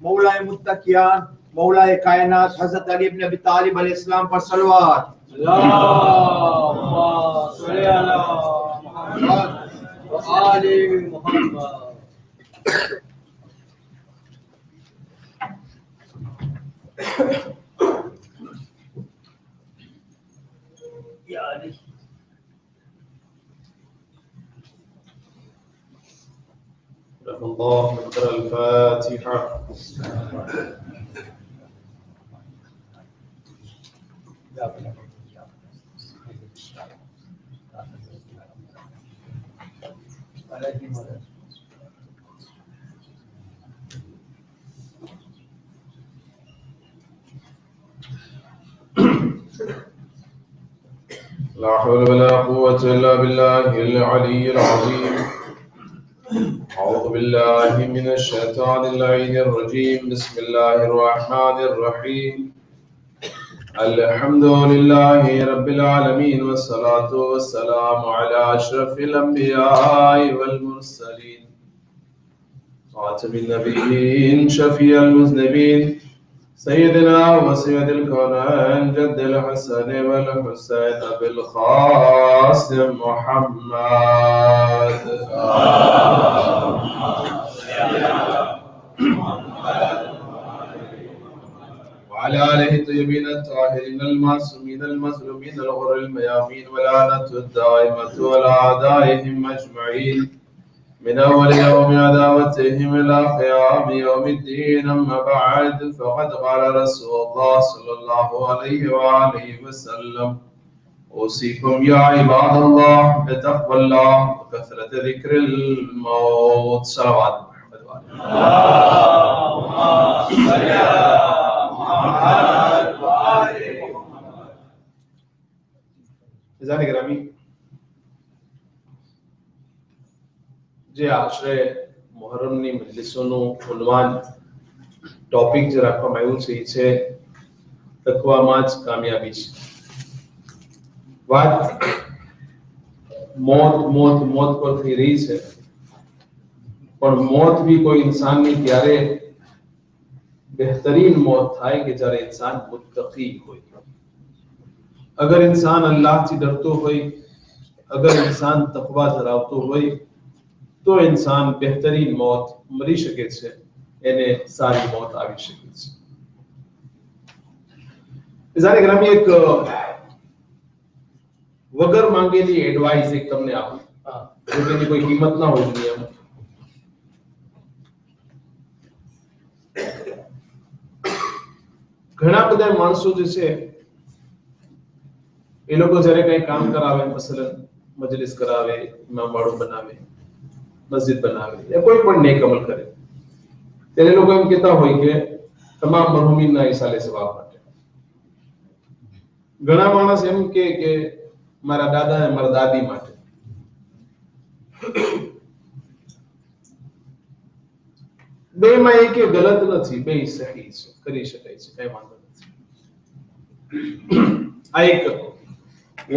मौलाए मुत्तकियान, मौलाए कायनात हजरत अली इब्न अबी तालिब अलैहिस्सलाम पर सलवात। अल्लाहुम्मा सल्ली अला मुहम्मद व आलि मुहम्मद। या अली الله أكبر الفاتحة. لا حول ولا قوة إلا بالله العلي العظيم. أعوذ بالله من الشيطان اللعين الرجيم. بسم الله الرحمن الرحيم. الحمد لله رب العالمين والصلاة والسلام على أشرف الأنبياء والمرسلين خاتم النبيين شفيع المذنبين سيدنا وسيد الكونين جد الحسن والحسين أبي القاسم محمد. وعلى آله الطيبين الطاهرين المعصومين المظلومين الغر الميامين واللعنة الدائمة على أعدائهم أجمعين من أول يوم عداوتهم إلى قيام يوم الدين. أما بعد فقد قال رسول الله صلى الله عليه وآله وسلم: أوصيكم يا عباد الله بتقوى الله وكثرة ذكر الموت. صلوات محمد وآله. اللهم صل على محمد व आलि मुहम्मद। इज़ान ग्रामी જે આશરે મુહર્રમની મજલિસોનું ઉન્વાન ટોપિક જે રાખવામાં આવ્યું છે એ છે તકવામાં જ કામયાબી છે. વાત મોત મોત મોત પર થઈ રહી છે, પણ મોત બી કોઈ ઇન્સાનની ત્યારે बेहतरीन मौत થાય કે જ્યારે ઇન્સાન મુત્તકી હોય. અગર ઇન્સાન અલ્લાહથી ડરતો હોય, અગર ઇન્સાન તકવા ધરાવતો હોય તો ઇન્સાન બેહતરીન મોત મરી શકે છે, એને સારી મોત આવી શકે છે. ઇઝાને ગ્રામી એક વગર માંગેલી એડવાઇસ એક તમને આપું, જેની કોઈ કિંમત ના હોય દુનિયામાં. ઘણા બધા માણસો જે છે એ લોકો જ્યારે કંઈ કામ કરાવે, મસલન મજલિસ કરાવે, ઇમામવાળો બનાવે, મસ્જિદ બનાવે या कोई પણ નેક અમલ કરે, ત્યારે લોકો એમ કહેતા હોય કે તમામ મરહુમીનના ઈસાલે સવાબ માટે. ઘણા માણસ એમ કે મારા દાદા અને મારા દાદી માટે. બેમાં એક ગલત નથી, બે સહી છે, કરી શકાય છે, કઈ વાંધો નથી. આ એક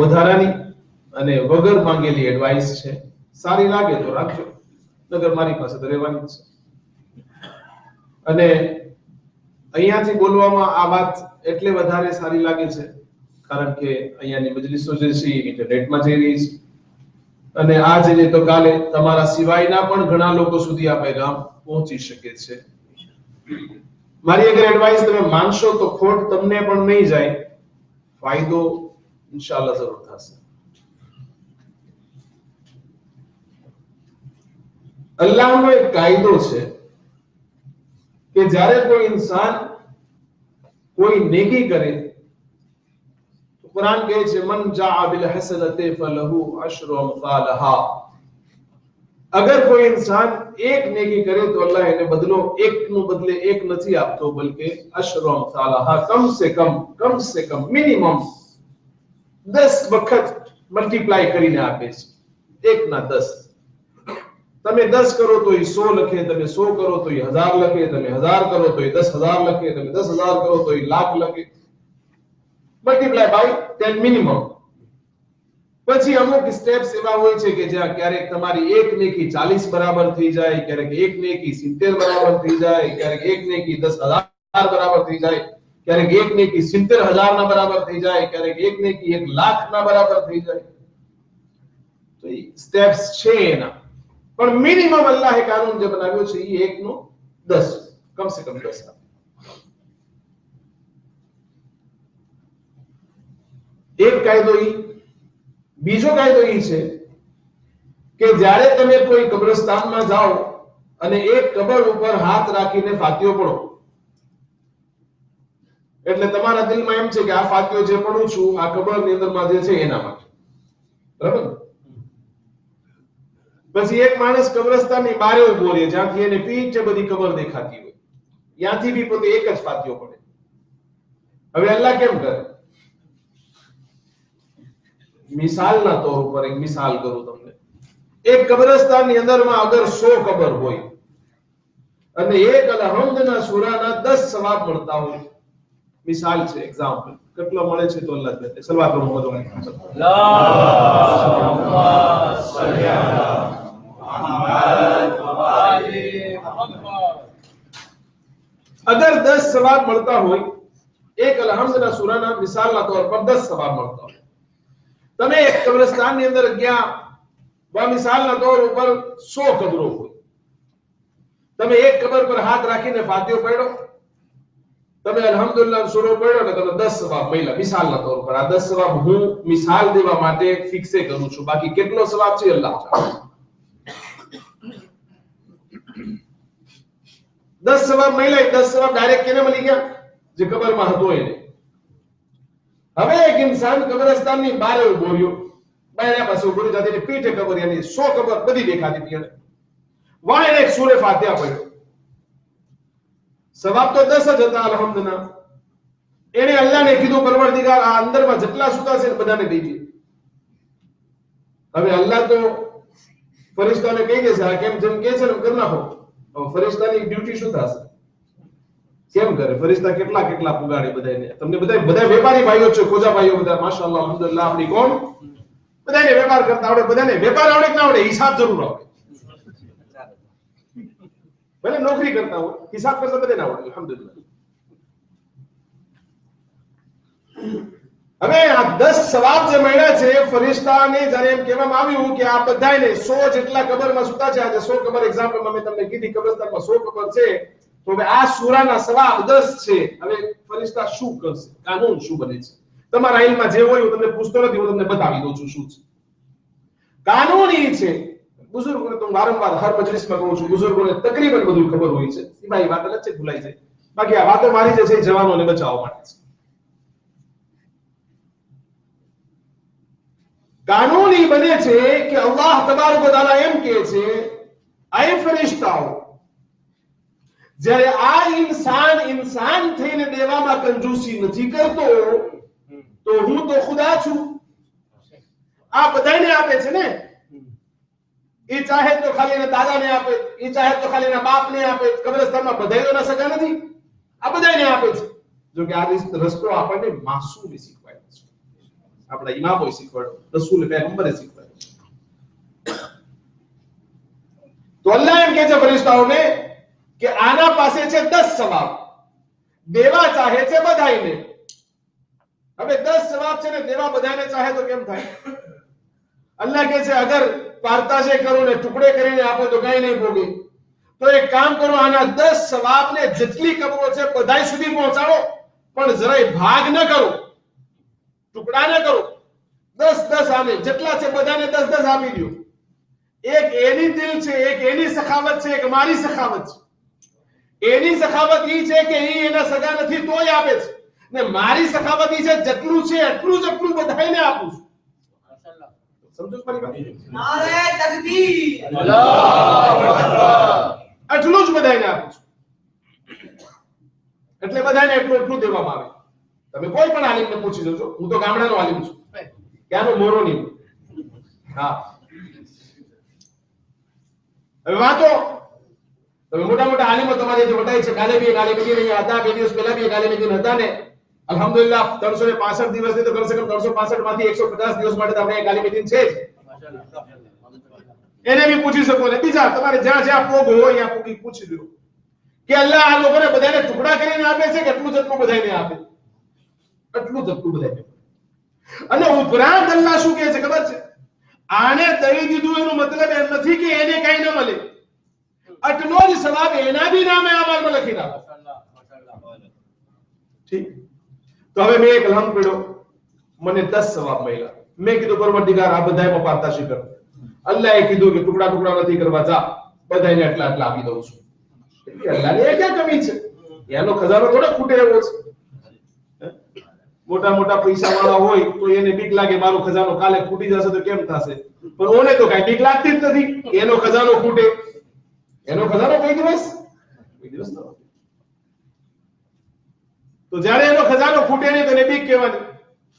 વધારાની અને વગર માંગેલી એડવાઇસ છે. સારી લાગે તો રાખજો, નગર મારી પાસે તો રહેવાની જ છે. અને અહીંયાથી બોલવામાં આ વાત એટલે વધારે સારી લાગે છે કારણ કે અહીંયાની મજલિસો જે છે ઇન્ટરનેટમાં જઈ રહી છે અને આજે તો કાલે તમારા સિવાયના પણ ઘણા લોકો સુધી આ પેગામ પહોંચી શકે છે. મારી અગર એડવાઇસ તમે માનશો તો ખોટ તમને પણ નહીં જાય, ફાયદો ઇન્શાઅલ્લાહ જરૂર થશે. અલ્લાહનો એક કાયદો છે કે જ્યારે કોઈ ઇન્સાન કોઈ નેકી કરે તો કુરાન કહે છે મન જાઅ બિલ હસનતિ ફલહુ અશરુ અમસાલહા. अगर कोई इंसान एक नेकी करे तो अल्लाह એને બદલો એક નું બદલે એક નથી આપતો, બલકે અશરુ અમસાલહા, કમ સે કમ મિનિમમ 10 વખત મલ્ટીપ્લાય કરીને આપે છે. 1 ના 10. તમે 10 કરો તો એ 100 લખે, તમે 100 કરો તો એ 1000 લખે, તમે 1000 કરો તો એ 10000 લખે, તમે 10000 કરો તો એ લાખ લખે. Multiply by 10 minimum. પછી અમુક સ્ટેપ્સ એવા હોય છે કે જ્યાં ક્યારેક તમારી એક નેકી 40 બરાબર થઈ જાય, ક્યારેક એક નેકી 70 બરાબર થઈ જાય, ક્યારેક એક નેકી 10,000 બરાબર થઈ જાય, ક્યારેક એક નેકી 70,000 ના બરાબર થઈ જાય, ક્યારેક એક નેકી 1,00,000 ના બરાબર થઈ જાય. તો એ સ્ટેપ્સ છે એના, પણ મિનિમમ અલ્લાહે કાનૂન જે બનાવ્યો છે એ 1 નો 10, કમ સે કમ 10. એક કાયદો ઈ. બીજો કાયદો ઈ છે કે જ્યારે તમે કોઈ કબ્રસ્તાનમાં જાઓ અને એક કબર ઉપર હાથ રાખીને ફાતિહો પડો, એટલે તમારા દિલમાં એમ છે કે આ ફાતિહો જે પડું છું આ કબરની અંદરમાં જે છે એના માટે, બરાબર? પછી એક માણસ કબ્રસ્તાનની બહાર ઉભો રહે, જ્યાંથી એને પીઠે બધી કબર દેખાતી હોય, ત્યાંથી બી પોતે એક જ ફાતિહો પડે. હવે અલ્લાહ કેમ કરે? મિસાલના તौर ઉપર એક મિસાલ કરું તમને. એક કબ્રસ્તાનની અંદરમાં અગર 100 કબર હોય અને એક અલહમદના સૂરાના 10 સવાબ મળતા હોય, મિસાલ છે, એક્ઝામ્પલ. કેટલો મળે છે તો અલ્લાહ કહે સલ્લલ્લાહુ અલૈહિ વસલ્લમ. અલ્લાહુમ્મા સલ્લી અલા મુહમ્મદ વ આલિ મુહમ્મદ. અગર 10 સવાબ મળતા હોય, એક અલહમદના સૂરાના મિસાલના તौर પર 10 સવાબ મળતા હોય, તમે એક કબ્રસ્તાનની અંદર ગયા, વા મિસાલના તौर ઉપર 100 કબરો હોય, તમે એક કબર પર હાથ રાખીને ફાતિહો પડ્યો, તમે અલ્હમ્દુલિલ્લાહ સૂરો પડ્યો ને તમે 10 સવાબ મળ્યા મિસાલના તौर પર. આ 10 સવાબ હું મિસાલ દેવા માટે ફિક્સે કરું છું, બાકી કેટલો સવાબ છે અલ્લાહ જાણે. 10 સવાબ મળ્યા, 10 સવાબ ડાયરેક્ટ કેને મળી ગયા? જે કબરમાં હતો એને. હવે એક ઇન્સાન કબ્રસ્તાનની બહાર ઉભો રહ્યો, બાયણા પાસે ઉભો રહ્યો, જાતે પીઠે કબર એની 100 કબર બધી દેખાતી હતી એને. વાહ એને એક સૂરે ફાતિહા પડ્યો, સવાબ તો 10 જ હતા અલ્હમ્દુલિલ્લાહ. એને અલ્લાહને કીધું પરવરદિગાર આ અંદરમાં જેટલા સુતા છે બધાને દઈ દે. હવે અલ્લાહ તો ફરિશ્તાને કહી દેશે આ કેમ જેમ કહે છે ને કરી નાખો. હવે ફરિશ્તાની ડ્યુટી શું થશે? કેમ કરે? ફરિશ્તા કેટલા કેટલા પુગાડે બધાને. તમને બધા વેપારી ભાઈઓ છે, ખોજા ભાઈઓ બધા માશાઅલ્લાહ અલ્હમ્દુલિલ્લાહ. આપણી કોમ બધાને વેપાર કરતા આવડે, બધાને વેપાર આવડે કે ના આવડે, હિસાબ જરૂર આવડે. ભલે નોકરી કરતા હોય, હિસાબ કરતા બધાને આવડે અલ્હમ્દુલિલ્લાહ. હવે આ 10 સવાબ જે મળ્યા છે, ફરિશ્તાને જ્યારે એમ કહેવામાં આવ્યું કે આ બધાને 100 જેટલા કબરમાં સુતા છે, આજે 100 કબર એક્ઝામ્પલમાં મેં તમને કીધી, કબ્રસ્તાનમાં 100 કબર છે, તો હવે આ સૂરાના સવાબ 10 છે. હવે ફરિશ્તા શું કરશે? કાનૂન શું બને છે? તમારા ઇલ્મમાં જે હોય હું તમને પૂછતો નથી, હું તમને બતાવી દઉં છું શું છે કાનૂન. એ છે બુઝુર્ગોને તો વારંવાર હર મજલિસમાં કહું છું, બુઝુર્ગોને તકરીબન બધું ખબર હોય છે, એ ભાઈ વાત અલગ છે, ભૂલાઈ જાય. બાકી આ વાતો મારી જે છે જવાનોને બચાવવા માટે છે. કાનૂન એ બને છે કે અલ્લાહ તબારક વ તઆલા એમ કહે છે, આય ફરિશ્તાઓ, જ્યારે આ ઇન્સાન થઈને દેવામાં કંજૂસી નથી કરતો, તો હું તો ખુદા છું. આ બધાને આપે છે ને. એ ચાહે તો ખાલી એના દાદાને આપે, એ ચાહે તો ખાલી એના બાપને આપે. કબ્રસ્તાનમાં બધાયના સગા નથી, આ બધાને આપે છે. જો કે આ રસ્તો આપણને માસૂમે શીખવાડ્યો છે, આપણા ઇમામોએ શીખવાડ્યો, રસૂલ પૈગંબરે શીખવાડ્યો. તો અલ્લાહ એમ કહે છે ફરિશ્તાઓને કે આના પાસે છે 10 સવાબ, દેવા ચાહે છે બધાયને. હવે 10 સવાબ છે ને દેવા બધાને ચાહે તો કેમ થાય? અલ્લાહ કહે છે અગર પાર્તાશે કરો ને ટુકડે કરીને આપો તો કઈ નહીં ભોગે. તો એક કામ કરો, આના 10 સવાબને જેટલી કબરો છે બધાય સુધી પહોંચાડો, પણ જરાય ભાગ ન કરો, ટુકડા ન કરો. 10 આને જેટલા છે બધાને 10 આપી દો. એક એની દિલ છે, એક એની સખાવત છે, એક મારી સખાવત છે. એની સખાવત ઈ છે કે ઈ એના સગા નથી તોય આપે છે, ને મારી સખાવત ઈ છે જેટલું છે એટલું જ બધાયને આપું છું. સમજો છો મારી વાત? નારે તકબીર, અલ્લાહુ અકબર. એટલું જ બધાયને આપું છું. એટલે બધાને એટલું દેવામાં આવે. તમે કોઈ પણ આલિમને પૂછી જોજો, હું તો ગામડાનો આલિમ છું, ક્યાંનો મોરો નહીં. હા, હવે વાતો તમે મોટા મોટા આલિમો તમારે જે વટાય છે, ગાલે બી નહીં હતા, 2 દિવસ પહેલા બી ગાલે બી હતા ને, અલ્હમ્દુલિલ્લાહ 365 દિવસ ની તો કમ સે કમ 365 માંથી 150 દિવસ માટે તો આપણે ગાલી મીટિંગ છે જ. એને બી પૂછી શકો ને બીજા તમારે જ્યાં જ્યાં પોગ હોય ત્યાં પોગી પૂછી લો કે અલ્લાહ આ લોકોને બધાને ટુકડા કરીને આપે છે કે એટલું જટલું બધાને આપે, એટલું જટલું બધાને. અને ઉપરાંત અલ્લાહ શું કહે છે ખબર છે? આને દઈ દીધું એનો મતલબ એમ નથી કે એને કઈ ન મળે, આટલો જ સવાબ એના બી નામે અમલમાં લખી નાખો. ઠીક. તો હવે મેં એક લંગ પડ્યો, મને 10 સવાબ મળ્યા. મેં કીધું પરવરદિગાર આ બધાયમાં પારતાશી કર. અલ્લાહે કીધું કે ટુકડા ટુકડા નથી કરવા, જા બધાને આટલા આટલા આપી દઉં છું. એટલે અલ્લાહને એ ક્યાં કમી છે? એનો ખજાનો થોડો ખૂટે એવો છે. મોટા મોટા પૈસા વાળા હોય તો એને બીક લાગે મારો ખજાનો કાલે ખૂટી જશે તો કેમ થશે, પણ ઓને તો કઈ બીક લાગતી જ નથી. એનો ખજાનો ખૂટે, એનો ખજાનો કોઈ દિવસ ન હોય. તો જ્યારે એનો ખજાનો ખૂટે નહીં તો એને બીક કહેવાની.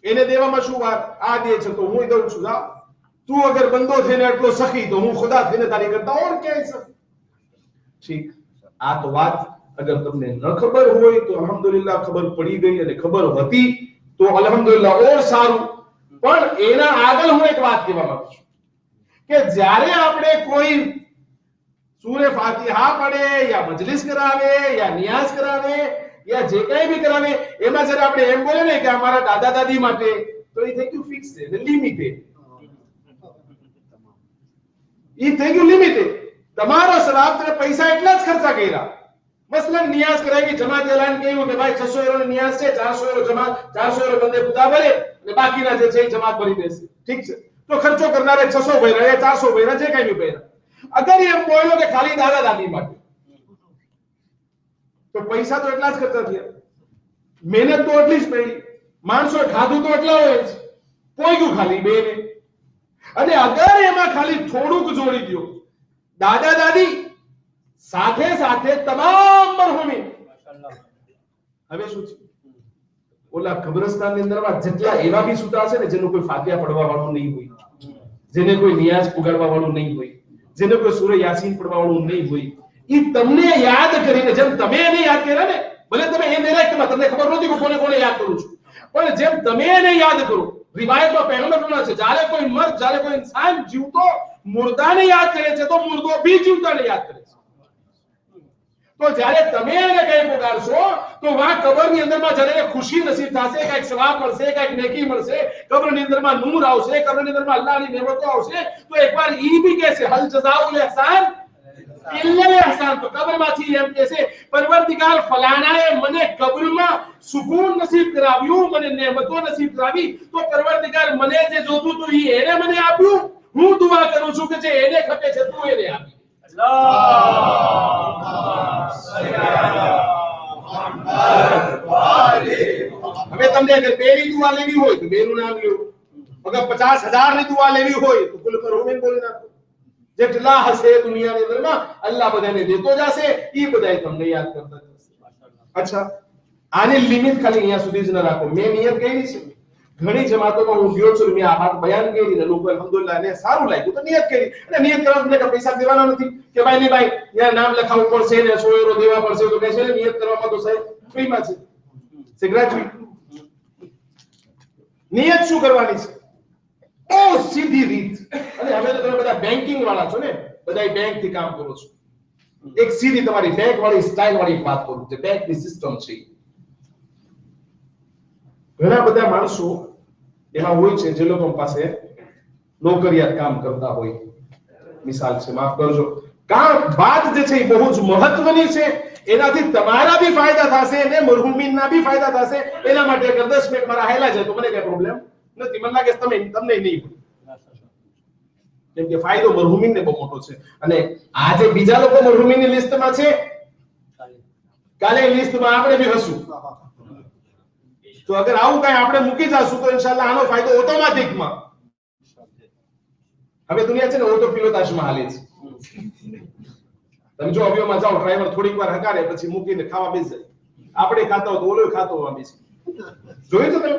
એને દેવામાં શું વાર? આ દે છે તો હું દઉં છું. જા તું અગર બંદો થઈને એટલો સખી તો હું ખુદા થઈને તારી કરતા ઓર ક્યાંય સખી. ઠીક. આ તો વાત અગર તમને ન ખબર હોય તો અલ્હમ્દુલિલ્લાહ ખબર પડી ગઈ, અને ખબર હતી તો અલ્હમ્દુલિલ્લાહ ઓર સારું. પણ એના આગળ હું એક વાત કહેવા માંગુ છું કે જ્યારે આપણે કોઈ સૂરે ફાતિહા પડે યા મજલિસ કરાવે યા નિયાઝ કરાવે યા જે કંઈ બી કરાવે, એમાં જ્યારે આપણે એમ બોલે ને કે અમારા દાદા દાદી માટે, તો એ થઈ ગયું ફિક્સ છે, લિમિટેડ. એ થઈ ગયું લિમિટેડ. તમારો સવાબ તમે પૈસા એટલા જ ખર્ચા કર્યા. મસલન નિયાઝ કરાવી, જમાત એલાન કર્યું કે ભાઈ 600 યુરો નિયાઝ છે, 400 યુરો જમાત, 400 યુરો બંદે ખુદા ભરે અને બાકીના જે છે એ જમાત ભરી દેશે. ઠીક છે. તો ખર્ચો કરનારે 600 ભર્યા યા 400 ભર્યા, જે કંઈ બી ભર્યા. અગર એમ બોલ્યો કે ખાલી દાદા દાદી માટે, તો પૈસા તો એટલા જ ખર્ચા થયા, મહેનત તો એટલી જ પડી, માણસો ખાધું તો એટલા હોય જ, કોઈ ગયું ખાલી બે ને. અને અગર એમાં ખાલી થોડુંક જોડી દો, દાદા દાદી સાથે સાથે તમામ મરહુમી, હવે શું છે? ઓલા કબ્રસ્તાનની અંદરમાં જેટલા એવા બી સુતા છે ને જેનું કોઈ ફાતિહા પડવા વાળું નહીં હોય, જેને કોઈ નિયાઝ પુગાડવા વાળું નહીં હોય, જેને કોઈ સૂરે યાસીન પડવા વાળું નહીં હોય, ઈ તમને યાદ કરીને, જેમ તમે એને યાદ કર્યા ને, ભલે તમે એ ડાયરેક્ટમાં તમને ખબર નહોતી કે કોને કોને યાદ કરું છું, પણ જેમ તમે એને યાદ કરો, રિવાયતમાં પૈગંબરના છે જ્યારે કોઈ મર્દ, જ્યારે કોઈ ઇન્સાન જીવતો મુર્દાને યાદ કરે છે તો મુર્દો બી જીવતાને યાદ કરે છે. તો જ્યારે તમે એને કઈ પુકારશો તો વા કબરની અંદરમાં જ્યારે ખુશી નસીબ થશે, કઈક સવાબ મળશે, કઈક નેકી મળશે, કબરની અંદરમાં નૂર આવશે, કબરની અંદરમાં અલ્લાહની નેમતો આવશે, તો એકવાર ઈ બી કહેશે હલ જઝાઉલ ઇહસાન ઇલ્લા ઇહસાન. તો કબરમાંથી એમ કહેશે પરવરદિગાર ફલાણાએ મને કબરમાં સુકૂન નસીબ કરાવ્યું, મને નેમતો નસીબ કરાવી, તો પરવરદિગાર મને જે જોતું હતું ઈ એને મને આપ્યું. હું દુઆ કરું છું કે જે એને ખપે છે તું એને આપી. હવે તમને અગર બેની દુઆ લેવી હોય તો બેનું નામ લો, અગર 50,000 ની દુઆ લેવી હોય તો કુલ મરહુમીન બોલી નાખો. જેટલા હશે દુનિયાની અંદરમાં અલ્લાહ બધાને દેતો જશે, ઈ બધાય તમને યાદ કરતા જશે. અચ્છા, આની લિમિટ ખાલી અહીંયા સુધી જ ન રાખો. મેં નિયત કરી છે, ઘણી જમાતોમાં હું ગયો છું, મેં આ વાત બયાન કરી ને લોકો અલ્હમ્દુલિલ્લાહ ને સારું લાગ્યું તો નિયત કરી. અને નિયત કરવા કે પૈસા દેવાના નથી કે ભાઈ નહીં ભાઈ યાર નામ લખાવવું પડશે ને 100 યુરો દેવા પડશે, તો કહે છે નિયત કરવામાં તો સાહેબ ફ્રીમાં છે, છે ગ્રેચ્યુઇટ. નિયત શું કરવાની છે? ઓ સીધી રીત. અને હવે તો તમે બધા બેન્કિંગ વાળા છો ને, બધા બેંક થી કામ કરો છો, એક સીધી તમારી બેંક વાળી સ્ટાઇલ વાળી વાત કરું છે, બેંકની સિસ્ટમ છે. ઘણા બધા માણસો એમાં હોય છે જે લોકો પાસે નોકરિયાત કામ કરતા હોય. મિસાલ છે, માફ કરજો, કામ વાત જે છે એ બહુ જ મહત્વની છે. એનાથી તમારા બી ફાયદા થશે અને મરહુમીનના બી ફાયદા થશે. એના માટે અગર 10 મિનિટ મારા હેલા જાય તો મને કઈ પ્રોબ્લેમ નથી. મને લાગે તમને નહીં હોય, કેમ કે ફાયદો મરહુમીનને બહુ મોટો છે. અને આજે બીજા લોકો મરહુમીનની લિસ્ટમાં છે, કાલે લિસ્ટમાં આપણે બી હશું. તો અગર આવું કઈ આપણે મૂકી જાશું તો ઇન્શાઅલ્લાહ આનો ફાયદો ઓટોમેટિકમાં. હવે દુનિયા છે ને ઓટો પિલોટાજમાં હાલે છે. તમે જો અવ્યોમાં જાઓ, ડ્રાઈવર થોડીક વાર હકારે પછી મૂકીને ખાવા બેસી જાય. આપણે ખાતા હોય તો ઓલો ખાતો હોય બેસી. જોયું છે તમે?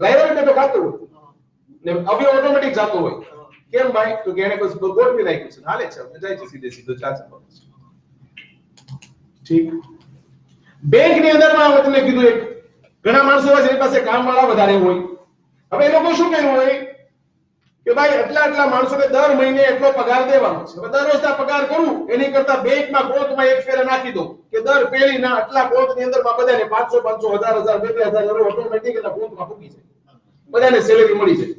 ડ્રાઈવર એટલે ખાતો હોય ને અવ્યો ઓટોમેટિક જાતો હોય. કેમ ભાઈ? તો કે એને બસ ગોઠવી નાખ્યું છે, હાલે છે, જાય છે સીધે સીધો ચાચા. ઠીક. બેંકની અંદરમાં મેં તમને કીધું એક ઘણા માણસો એવા જેની પાસે કામવાળા વધારે હોય, હવે એ લોકો શું કર્યું હોય કે ભાઈ આટલા માણસોને દર મહિને એટલો પગાર દેવાનો છે, હવે દર રોજના પગાર કરું એની કરતા બેંકમાં કોટમાં એક ફેરે નાખી દો કે દર પેઢીના આટલા કોટની અંદરમાં બધાને 500 1000 2000 ઓટોમેટિક એના કોટમાં પૂકી જાય, બધાને સેલેરી મળી જાય.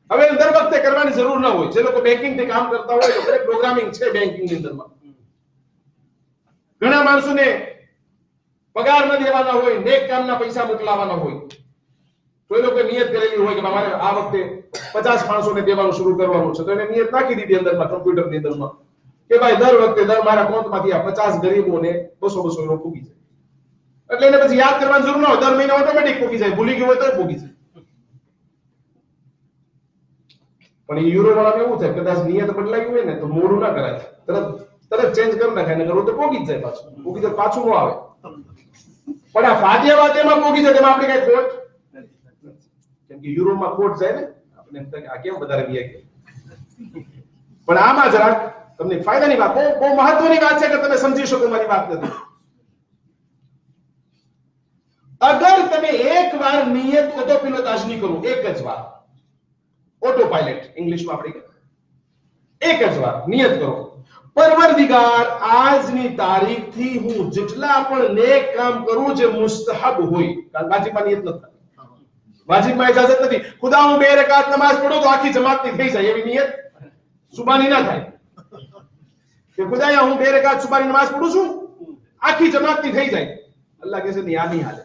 હવે દર વખતે કરવાની જરૂર ન હોય. જે લોકો બેંકિંગ થી કામ કરતા હોય તો દરેક પ્રોગ્રામિંગ છે બેંકિંગ ની અંદરમાં. ઘણા માણસોને પગાર ન દેવાના હોય, નેક કામના પૈસા મોકલાવાના હોય, તો એ લોકો નિયત કરેલી હોય કે મારે આ વખતે 50 માણસોને દેવાનું શરૂ કરવાનું છે, તો એને નિયત નાખી દીધી અંદરમાં કમ્પ્યુટર ની અંદરમાં કે ભાઈ દર વખતે દર મારા એકાઉન્ટમાંથી આ 50 ગરીબોને 200 એવો પૂગી જાય. એટલે એને પછી યાદ કરવાની જરૂર ન હોય, દર મહિને ઓટોમેટિક પૂગી જાય, ભૂલી ગયો હોય તો પૂગી જાય. પણ એ યુરો વાળાને એવું થાય કદાચ નિયત બદલાઈ હોય ને તો મોડું ના કરાય, તરત ચેન્જ કરી નાખાય, ને કરો તો પોગી જ જાય, પાછું ન આવે. પણ આ ફાતિયામાં પોગી જાય, તેમાં આપણે કઈ ખોટ, કેમ કે યુરોમાં ખોટ જાય ને, આપણે એમ થાય કે આ કેમ વધારે વ્યાય. પણ આમાં જરાક તમને ફાયદાની વાત, બહુ મહત્વની વાત છે કે તમે સમજી શકો મારી વાત નથી. અગર તમે એકવાર નિયત ઓટોપિલોટ નહીં કરો, એક જ વાર ઓટો પાયલટ ઇંગ્લિશમાં આપણે એક જ વાર નિયત કરો, પરવરદિગાર આજની તારીખથી હું જેટલા પણ નેક કામ કરું જે મુસ્તહબ હોય, કારણ વાજિબમાં નિયત નથી, વાજિબમાં ઇજાઝત નથી. ખુદા હું 2 રકાત નમાઝ પઢું તો આખી જમાતની થઈ જાય એવી નિયત સુબાની ના થાય કે ખુદાયા હું 2 રકાત સુબાની નમાઝ પઢું છું આખી જમાતની થઈ જાય. અલ્લાહ કહે છે નહીં, આ નહીં હાલે.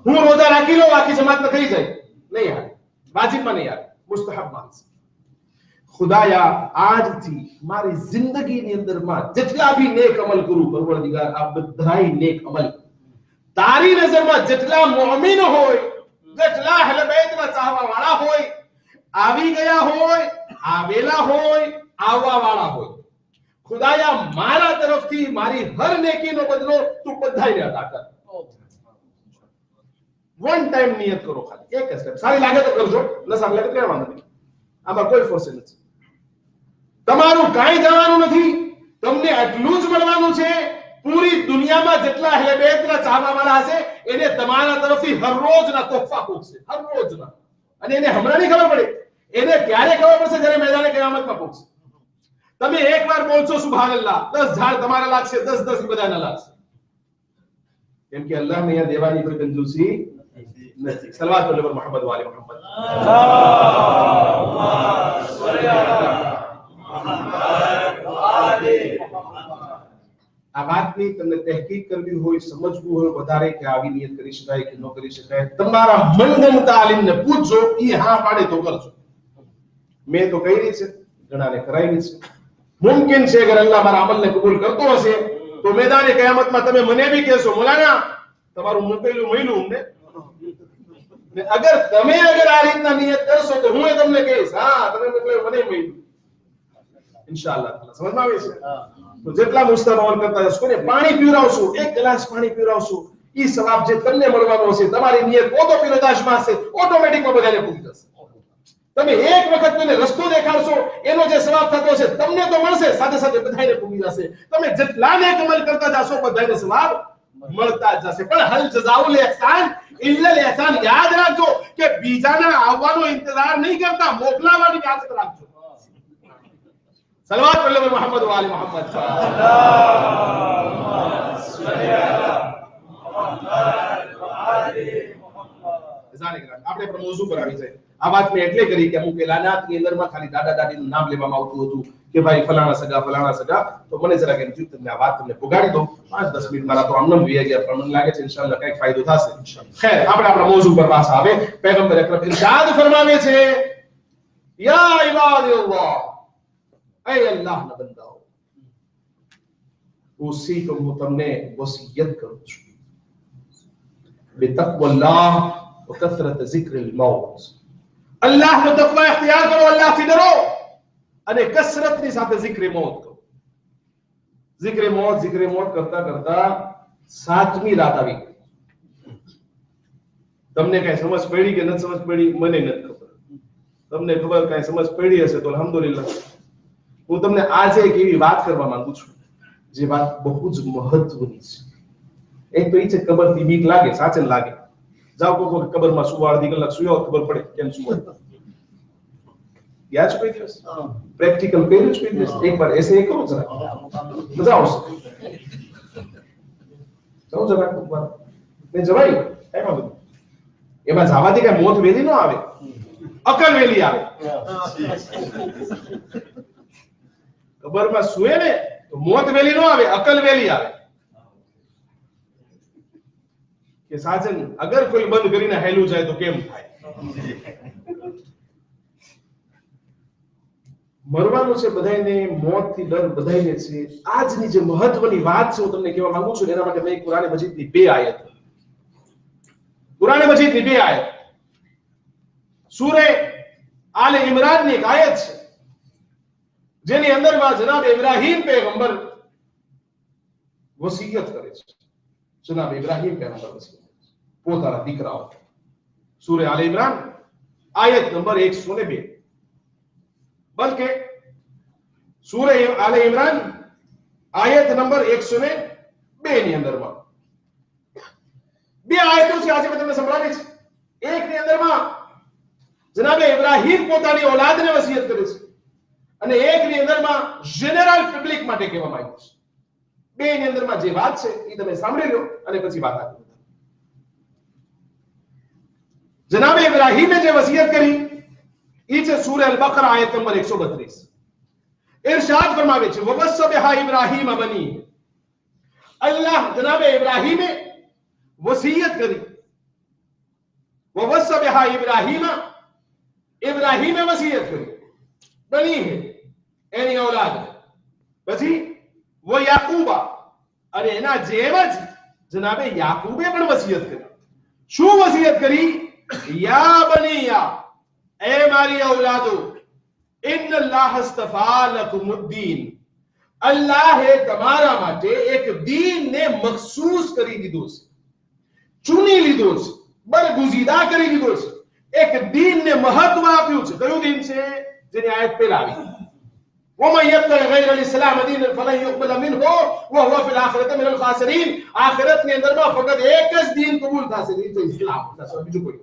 હું રોજા રાખી લઉં આખી જમાતમાં થઈ જાય, નહીં હાલે, વાજિબમાં નહીં હાલે, મુસ્તહબ માનસ. ખુદાયા આજથી મારી જિંદગીની અંદરમાં જેટલા ભી નેક અમલ કરું, પરવરદિગાર આ બધાય નેક અમલ તારી નજરમાં જેટલા મુઅમિન હોય, જેટલા અહલે બેતના ચાહવા વાળા હોય, આવી ગયા હોય, આવેલા હોય, આવવા વાળા હોય, ખુદાયા મારા તરફથી મારી હર નેકીનો બદલો તું બધાયને અદા કર. વન ટાઈમ નિયત કરો, ખાલી એક સ્ટેપ. સારી લાગે તો કરજો, ન સારી લાગે તો કરવાનું નથી, આમાં કોઈ ફોર્સ નથી. તમારું કાંઈ જવાનું નથી, તમને આટલું જ મળવાનું છે. પૂરી દુનિયામાં જેટલા અહલે બેતના ચાહવા વાળા હશે એને તમારા તરફથી હર રોજના તોહફા પૂછશે, હર રોજના. અને એને હમણાં નહીં ખબર પડે, એને ક્યારે ખબર પડશે જ્યારે મેદાને કિયામતમાં પહોંચશે. તમે એકવાર બોલશો સુબહાનલ્લાહ, 10 ઝાડ તમારા લાગશે, 10 બધાના લાગશે. કેમ કે અલ્લાહ ને અહીંયા દેવાની કોઈ કંજૂસી નથી. સલવાત પર મોહમ્મદ વાલે મોહમ્મદ. આ વાતની તમને તહકીક કરવી હોય, સમજવું હોય વધારે કે આવી નિયત કરી શકાય કે ન કરી શકાય, તમારા મનગમતા આલિમને પૂછજો, ઈ હા પાડે તો કરજો. મેં તો કરી છે, ઘણાને કરાવી છે. મુમકિન છે અગર અલ્લાહ મારા અમલને કબૂલ કરતો હશે તો મેદાને કયામતમાં તમે મને બી કહેશો મૌલાના તમારું મોકલેલું મળ્યું અમને. ને અગર તમે આ રીતના નિયત કરશો તો હું તમને કહીશ હા તમે મોકલેલું મને મળ્યું ઇન્શાઅલ્લાહ. સમજમાં આવે છે? તો જેટલા મુસ્તફા કરતા હશો ને પાણી પીવરાવશો, 1 ગ્લાસ પાણી પીવરાવશો, ઈ સવાબ જે તમને મળવાનો હશે, તમારી નિયત ઓટોપિલોટાજમાં હશે, ઓટોમેટિકમાં બધાને પૂરી જશે. તમે એક વખત મને રસ્તો દેખાડશો એનો જે સવાબ થતો હશે તમને તો મળશે, સાથે સાથે બધાને પૂરી જશે. તમે જેટલા નેક અમલ કરતા જશો બધાને સવાબ મળતા જ જશે. પણ હલ જઝાઉલ ઇહસાન ઇલ્લા ઇહસાન, યાદ રાખજો કે બીજાના આવવાનો ઇંતજાર નહીં કરતા, મોકલાવાની આદત રાખજો. સલવાત પર મોહમ્મદ વાલે મોહમ્મદ. આપણે પણ મોઝૂ પર આવી જાય. આ વાત મેં એટલે કરી કે અમુક એલાનાતની અંદરમાં ખાલી દાદા દાદીનું નામ લેવામાં આવતું હતું કે ભાઈ ફલાણા સગા, તો મને જરા કે તમને આ વાત તમને પુગાડી દો. 5-10 મિનિટ મારા તો આમનામ વી ગયા, પણ મને લાગે છે ઇન્શાઅલ્લાહ કંઈક ફાયદો થશે. ખૈર, આપણે આપણા મોઝૂ પર પાછા આવે. પૈગંબર અકરમ ઇરશાદ ફરમાવે છે, યા ઇબાદલ્લાહ, ऐ अल्लाहના બંદાઓ, ઉસીકુમ, હું તમને વસિયત કરું છું બિતકવલ્લાહ વ કસરત ઝિક્રિલ મૌત. અલ્લાહનો તકવા ઇખ્તિયાર કરો, અલ્લાહથી ડરો અને કસરતની સાથે ઝિક્ર મૌત કરો. ઝિક્ર મોત કરતા કરતા 7મી રાત આવી ગઈ. તમને કઈ સમજ પડી કે નથી સમજ પડી મને નથી ખબર. તમને ખબર કઈ સમજ પડી હશે તો અલ્હમ્દુલિલ્લાહ. હું તમને આજે એક એવી વાત કરવા માંગુ છું જે વાત બહુ જ મહત્વની છે. એક તો એ છે કબરથી બીક લાગે, સાચે લાગે, જાવ કોઈ કબરમાં સુવા અડધી કલાક સુયો ખબર પડે કેમ સુવા યાદ છે કોઈ દિવસ પ્રેક્ટિકલ કર્યું છે કોઈ દિવસ એક બાર ऐसे ही करो जरा मजा આવશે જાવ જરા એકવાર ને જવાય એમાં બધું એમાં જવાથી કે મોત વેલી ન આવે અકલ વેલી આવે કબરમાં સુએ ને તો મોત વેલી ન આવે અકલ વેલી આવે કે સાજન અગર કોઈ બંધ કરીને હેલું જાય તો કેમ થાય મરવાનું છે બધાયને મોતથી ડર બધાયને છે આજની જે મહત્વની વાત છે હું તમને કહેવા માંગુ છું એના માટે મેં કુરાન મજીદની બે આયત કુરાન મજીદની બે આયત સૂરે આલે ઇમરાનની એક આયત છે જેની અંદરમાં જનાબ ઇબ્રાહીમ પૈગંબર વસીયત કરે છે જનાબ ઇબ્રાહીમ પૈગંબર વસીયત પોતાના દીકરાઓ સૂરે આલે ઇમરાન આયત નંબર 102 बल्कि सूरह आले इमरान आयत नंबर 102 ની અંદરમાં બે આયતો છે આજે મેં તમને સંભળાવી છે એક ની અંદરમાં જનાબે ઇબ્રાહીમ પોતાની ઔલાદને વસિયત કરે છે અને એક ની અંદરમાં જનરલ પબ્લિક માટે કહેવામાં આવ્યું છે બે ની અંદરમાં જે વાત છે એ તમે સાંભળી લો અને પછી વાત આગળ જનાબે ઇબ્રાહીમે જે વસિયત કરી इसे सूरह अल-बकरा आयत नंबर 132 इरशाद फरमावे छे ववस्स बिहा इब्राहीम बनी अल्लाह जनाब इब्राहीमे वसीयत करी ववस्स बिहा इब्राहीमे वसीयत करी बनी है एनी औलाद પછી वो याकूबा अरे एना जेम ज जनाबे याकूबे पण वसीयत करी शू वसीयत करी या बनिया ए मारी औलादो इन अल्लाह इस्तफा लकुमुद्दीन अल्लाह है તમારા માટે એક દીનને મખસૂસ કરી દીધો છે ચૂની લીધો છે બરગુઝીદા કરી દીધો છે એક દીનને મહત્વ આપ્યું છે કયું દીન છે જેની આયત પહેલા આવી ومن يبتغي غير الاسلام دينا فلن يقبل منه وهو في الاخره من الخاسرين આખિરત ની અંદરમાં ફક્ત એક જ દીન કબૂલ થશે એ છે ઇસ્લામ બીજું કોઈ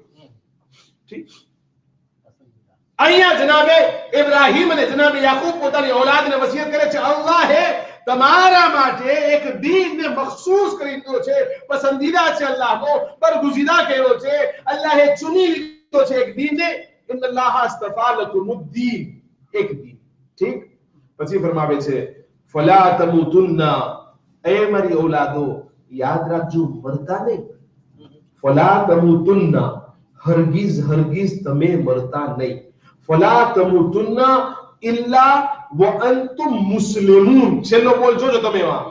ઠીક અહીંયા જનાબે ઇબ્રાહીમ અને જનાબે યાકૂબ પોતાની ઔલાદને વસિયત કરે છે અલ્લાહે તમારા માટે એક દીનને મખસૂસ કરી દીધો છે પસંદીદા છે અલ્લાહનો બરગુઝીદા કર્યો છે અલ્લાહે ચૂની લીધો છે એક દીનને ઇન અલ્લાહ અસ્તફા લકુમુદ્દીન એક દીન ઠીક પછી ફરમાવે છે ફલા તમુતુન્ના એ મારી ઔલાદો યાદ રાખજો મરતા નહીં ફલા તમુતુન્ના હરગીઝ હરગીઝ તમે મરતા નહીં फला तमुतुन्ना इल्ला व अंतुम मुस्लिमून छेल्लो बोल જોજો તમે આ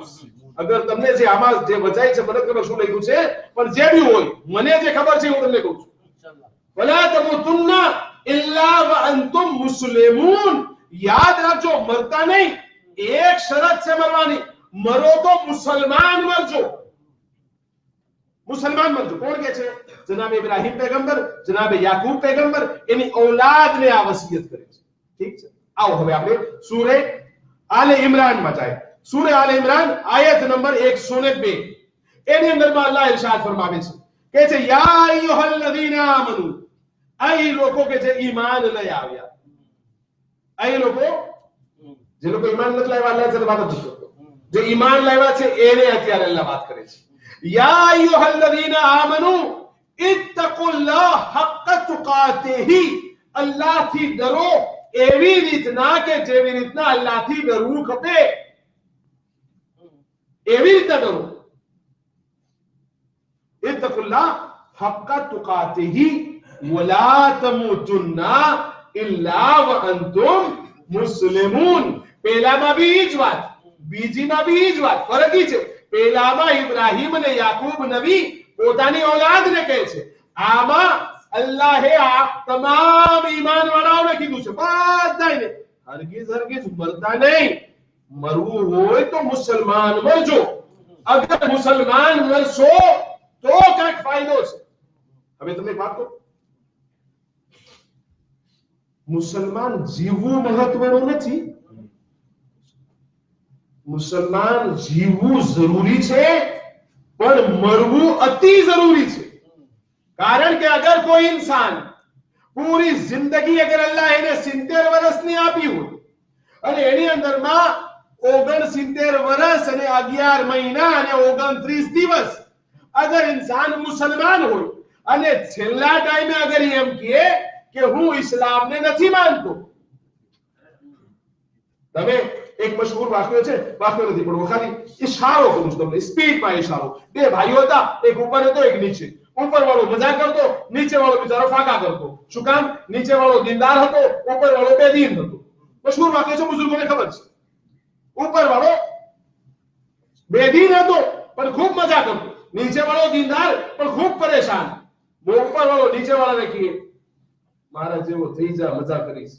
અગર તમને જે આમાં જે વચાઈ છે મને ખબર શું લખ્યું છે પણ જે બી હોય મને જે ખબર છે હું તમને કહું છું ઇન્શાઅલ્લાહ फला तमुतुन्ना इल्ला व अंतुम मुस्लिमून याद રાખજો મરતા નહીં એક શરત છે મરવાની મરો તો મુસલમાન મરજો मुसलमान मरजो कौन के छे जनाब इब्राहीम पैगंबर जनाब याकूब पैगंबर एनी औलाद ने आ वसियत करे छे ठीक छे आओ હવે આપણે સૂરે આલે ઇમરાન માં જાય સૂરે આલે ઇમરાન આયત નંબર 102 એની અંદરમાં અલ્લાહ ઇરશાદ ફરમાવે છે કે છે યા અય્યુહલ્લઝીના આમનુ આઈ લોકો કે જે ઈમાન લઈ આવ્યા આઈ લોકો જે લોકો ઈમાન નથી લાવ્યા અલ્લાહ સાથે વાત નથી કરતો જે ઈમાન લાવ્યા છે એને અત્યારે અલ્લાહ વાત કરે છે या अय्युहल्लज़ीना आमनू इत्तकुल्लाह हक़्क़ तुक़ातिही अल्लाह थी डरो एवी रीतना के जेवी रीतना अल्लाह थी डरવું ખપે एवी रीतना डरो इत्तकुल्लाह हक़्क़ तुक़ातिही वला तमूतुन्ना इल्ला व अंतुम मुस्लिमून પહેલામાં બી જ વાત બીજીમાં બી જ વાત ફરક ઈ છે પહેલામાં ઇબ્રાહીમ અને યાકૂબ નબી પોતાની ઔલાદને કહે છે આમાં અલ્લાહે આ તમામ ઈમાન વાળાઓને કીધું છે બધાને હરગીઝ હરગીઝ મરતા નહીં મરવું હોય તો મુસલમાન મરજો અગર મુસલમાન મરશો તો કાંઈક ફાયદો છે હવે તમે વાત કરો મુસલમાન જીવવું મહત્વનું નથી मुसलमान जीवવું જરૂરી છે પણ મરવું અતિ જરૂરી છે કારણ કે અગર કોઈ ઇન્સાન પૂરી જિંદગી અગર અલ્લાહ એને 70 વર્ષની આપી હોય અને એની અંદરમાં 69 વર્ષ અને 11 મહિના અને 29 દિવસ અગર ઇન્સાન મુસલમાન હોય અને છેલ્લા ટાઈમે અગર એમ કહે કે હું ઇસ્લામને નથી માનતો, તમે એક મશહૂર વાક્ય છે, વાક્ય નથી પણ ખાલી ઇશારો કરું છું તમને, સ્પીડમાં ઇશારો. બે ભાઈઓ હતા, એક ઉપર હતો એક નીચે. ઉપર વાળો મજાક કરતો, નીચે વાળો બિચારો ફાકા કરતો. શું કામ? નીચે વાળો દીનદાર હતો, ઉપર વાળો બેદીન હતો. મશહૂર વાક્ય છે, બુઝુર્ગોને ખબર છે. ઉપર વાળો બેદીન હતો પણ ખૂબ મજા કરતો, નીચે વાળો દીનદાર પણ ખૂબ પરેશાન. ઉપર વાળો નીચે વાળાને કહે મારા જેવો થઈ જા, મજા કરીશ.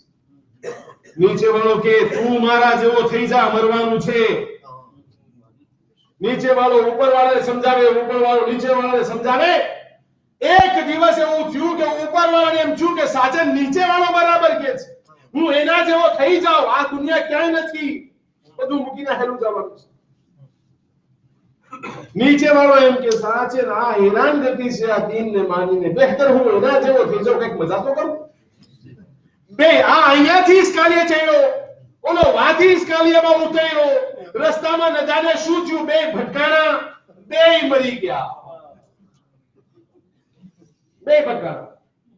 નીચે વાળો કે તું મારા જેવો થઈ જા, મરવાનું છે. નીચે વાળો ઉપર વાળાને સમજાવે, ઉપર વાળો નીચે વાળાને સમજાવે. એક દિવસ એવું થયું કે ઉપર વાળાને એમ થયું કે સાચે નીચે વાળો બરાબર કે છે, હું એના જેવો થઈ જાઉં, આ દુનિયા ક્યાંય નથી, બધું મૂકીને હેલું જવાનું છે. નીચે વાળો એમ કે સાચે આ હેરાનગતિ છે આ દીનને માનીને, બહેતર હું એના જેવો થઈ જાઉં, કંઈક મજા તો કરું. બે આ અહીંયાથી સ્કાલિયા ચડ્યો, ઓલો વાથી સ્કાલિયામાં ઉતર્યો, રસ્તામાં ન જાણે શું થયું, બે ભટકાણા, બે મરી ગયા. બે ભટકાણા,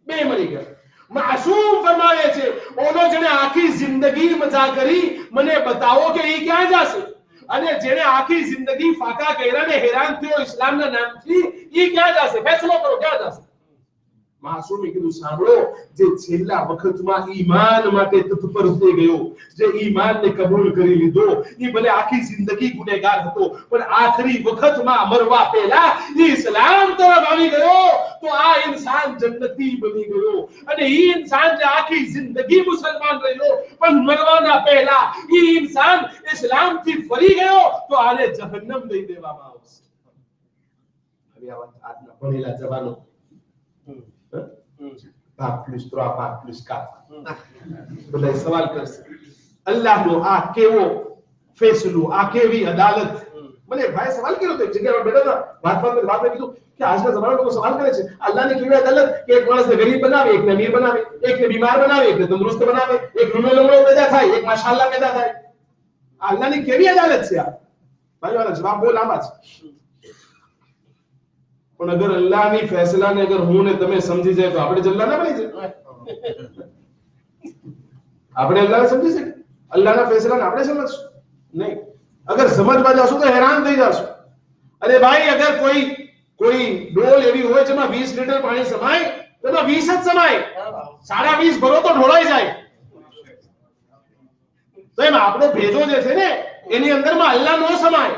બે મરી ગયા. માસૂમ ફરમાવે છે ઓલો જેને આખી જિંદગી મજા કરી, મને બતાવો કે એ ક્યાં જશે, અને જેને આખી જિંદગી ફાકા કર્યા ને હેરાન થયો ઇસ્લામના નામથી, એ ક્યાં જશે? ફેસલો કરો, ક્યાં જશે? માસૂમે કીધું સાંભળો, જે છેલ્લા વખતમાં ઈમાન માટે તત્પર થઈ ગયો, જે ઈમાનને કબૂલ કરી લીધો, એ ભલે આખી જિંદગી ગુનેગાર હતો પણ આખરી વખતમાં મરવા પહેલા એ ઇસ્લામ તરફ આવી ગયો તો આ ઇન્સાન જન્નતી બની ગયો. અને એ ઇન્સાન જે આખી જિંદગી મુસલમાન રહ્યો પણ મરવાના પહેલા એ ઇન્સાન ઇસ્લામથી ફરી ગયો તો આને જહન્નમ દઈ દેવામાં આવશે. હવે આજના ભણેલા જવાનો ભાગ પ્લસ 3 ભાગ પ્લસ 4 બધા સવાલ કરશે, અલ્લાહનો આ કેવો ફેસલો, આ કેવી અદાલત. મને ભાઈ સવાલ કર્યો તો એક જગ્યાએ બેઠા હતા, વાત કીધું કે આજના જમાનામાં લોકો સવાલ કરે છે અલ્લાહની કેવી અદાલત કે એક માણસને ગરીબ બનાવે, એકને અમીર બનાવે, એકને બીમાર બનાવે, એકને તંદુરસ્ત બનાવે, એક રૂમે લંગડો પેદા થાય, એક માશાઅલ્લાહ પેદા થાય. અલ્લાહની કેવી અદાલત છે આ? ભાઈ વાળા જવાબ બહુ લાંબા છે. પણ અગર અલ્લાહની ફેસલાને અગર હું ને તમે સમજી જાય તો આપણે જલ્લા ના બની જાય. આપણે અલ્લાહને સમજી શકીએ, અલ્લાહના ફેસલાને આપણે સમજશું નહીં. અગર સમજવા જાશું તો હેરાન થઈ જશું. અરે ભાઈ અગર કોઈ ડોલ એવી હોય જેમાં 20 લીટર પાણી સમાય તો એમાં 20 જ સમાય, 20.5 ભરો તો ઢોળાઈ જાય. તો એમાં આપણો ભેજો જે છે ને એની અંદરમાં અલ્લાહ નો સમાય,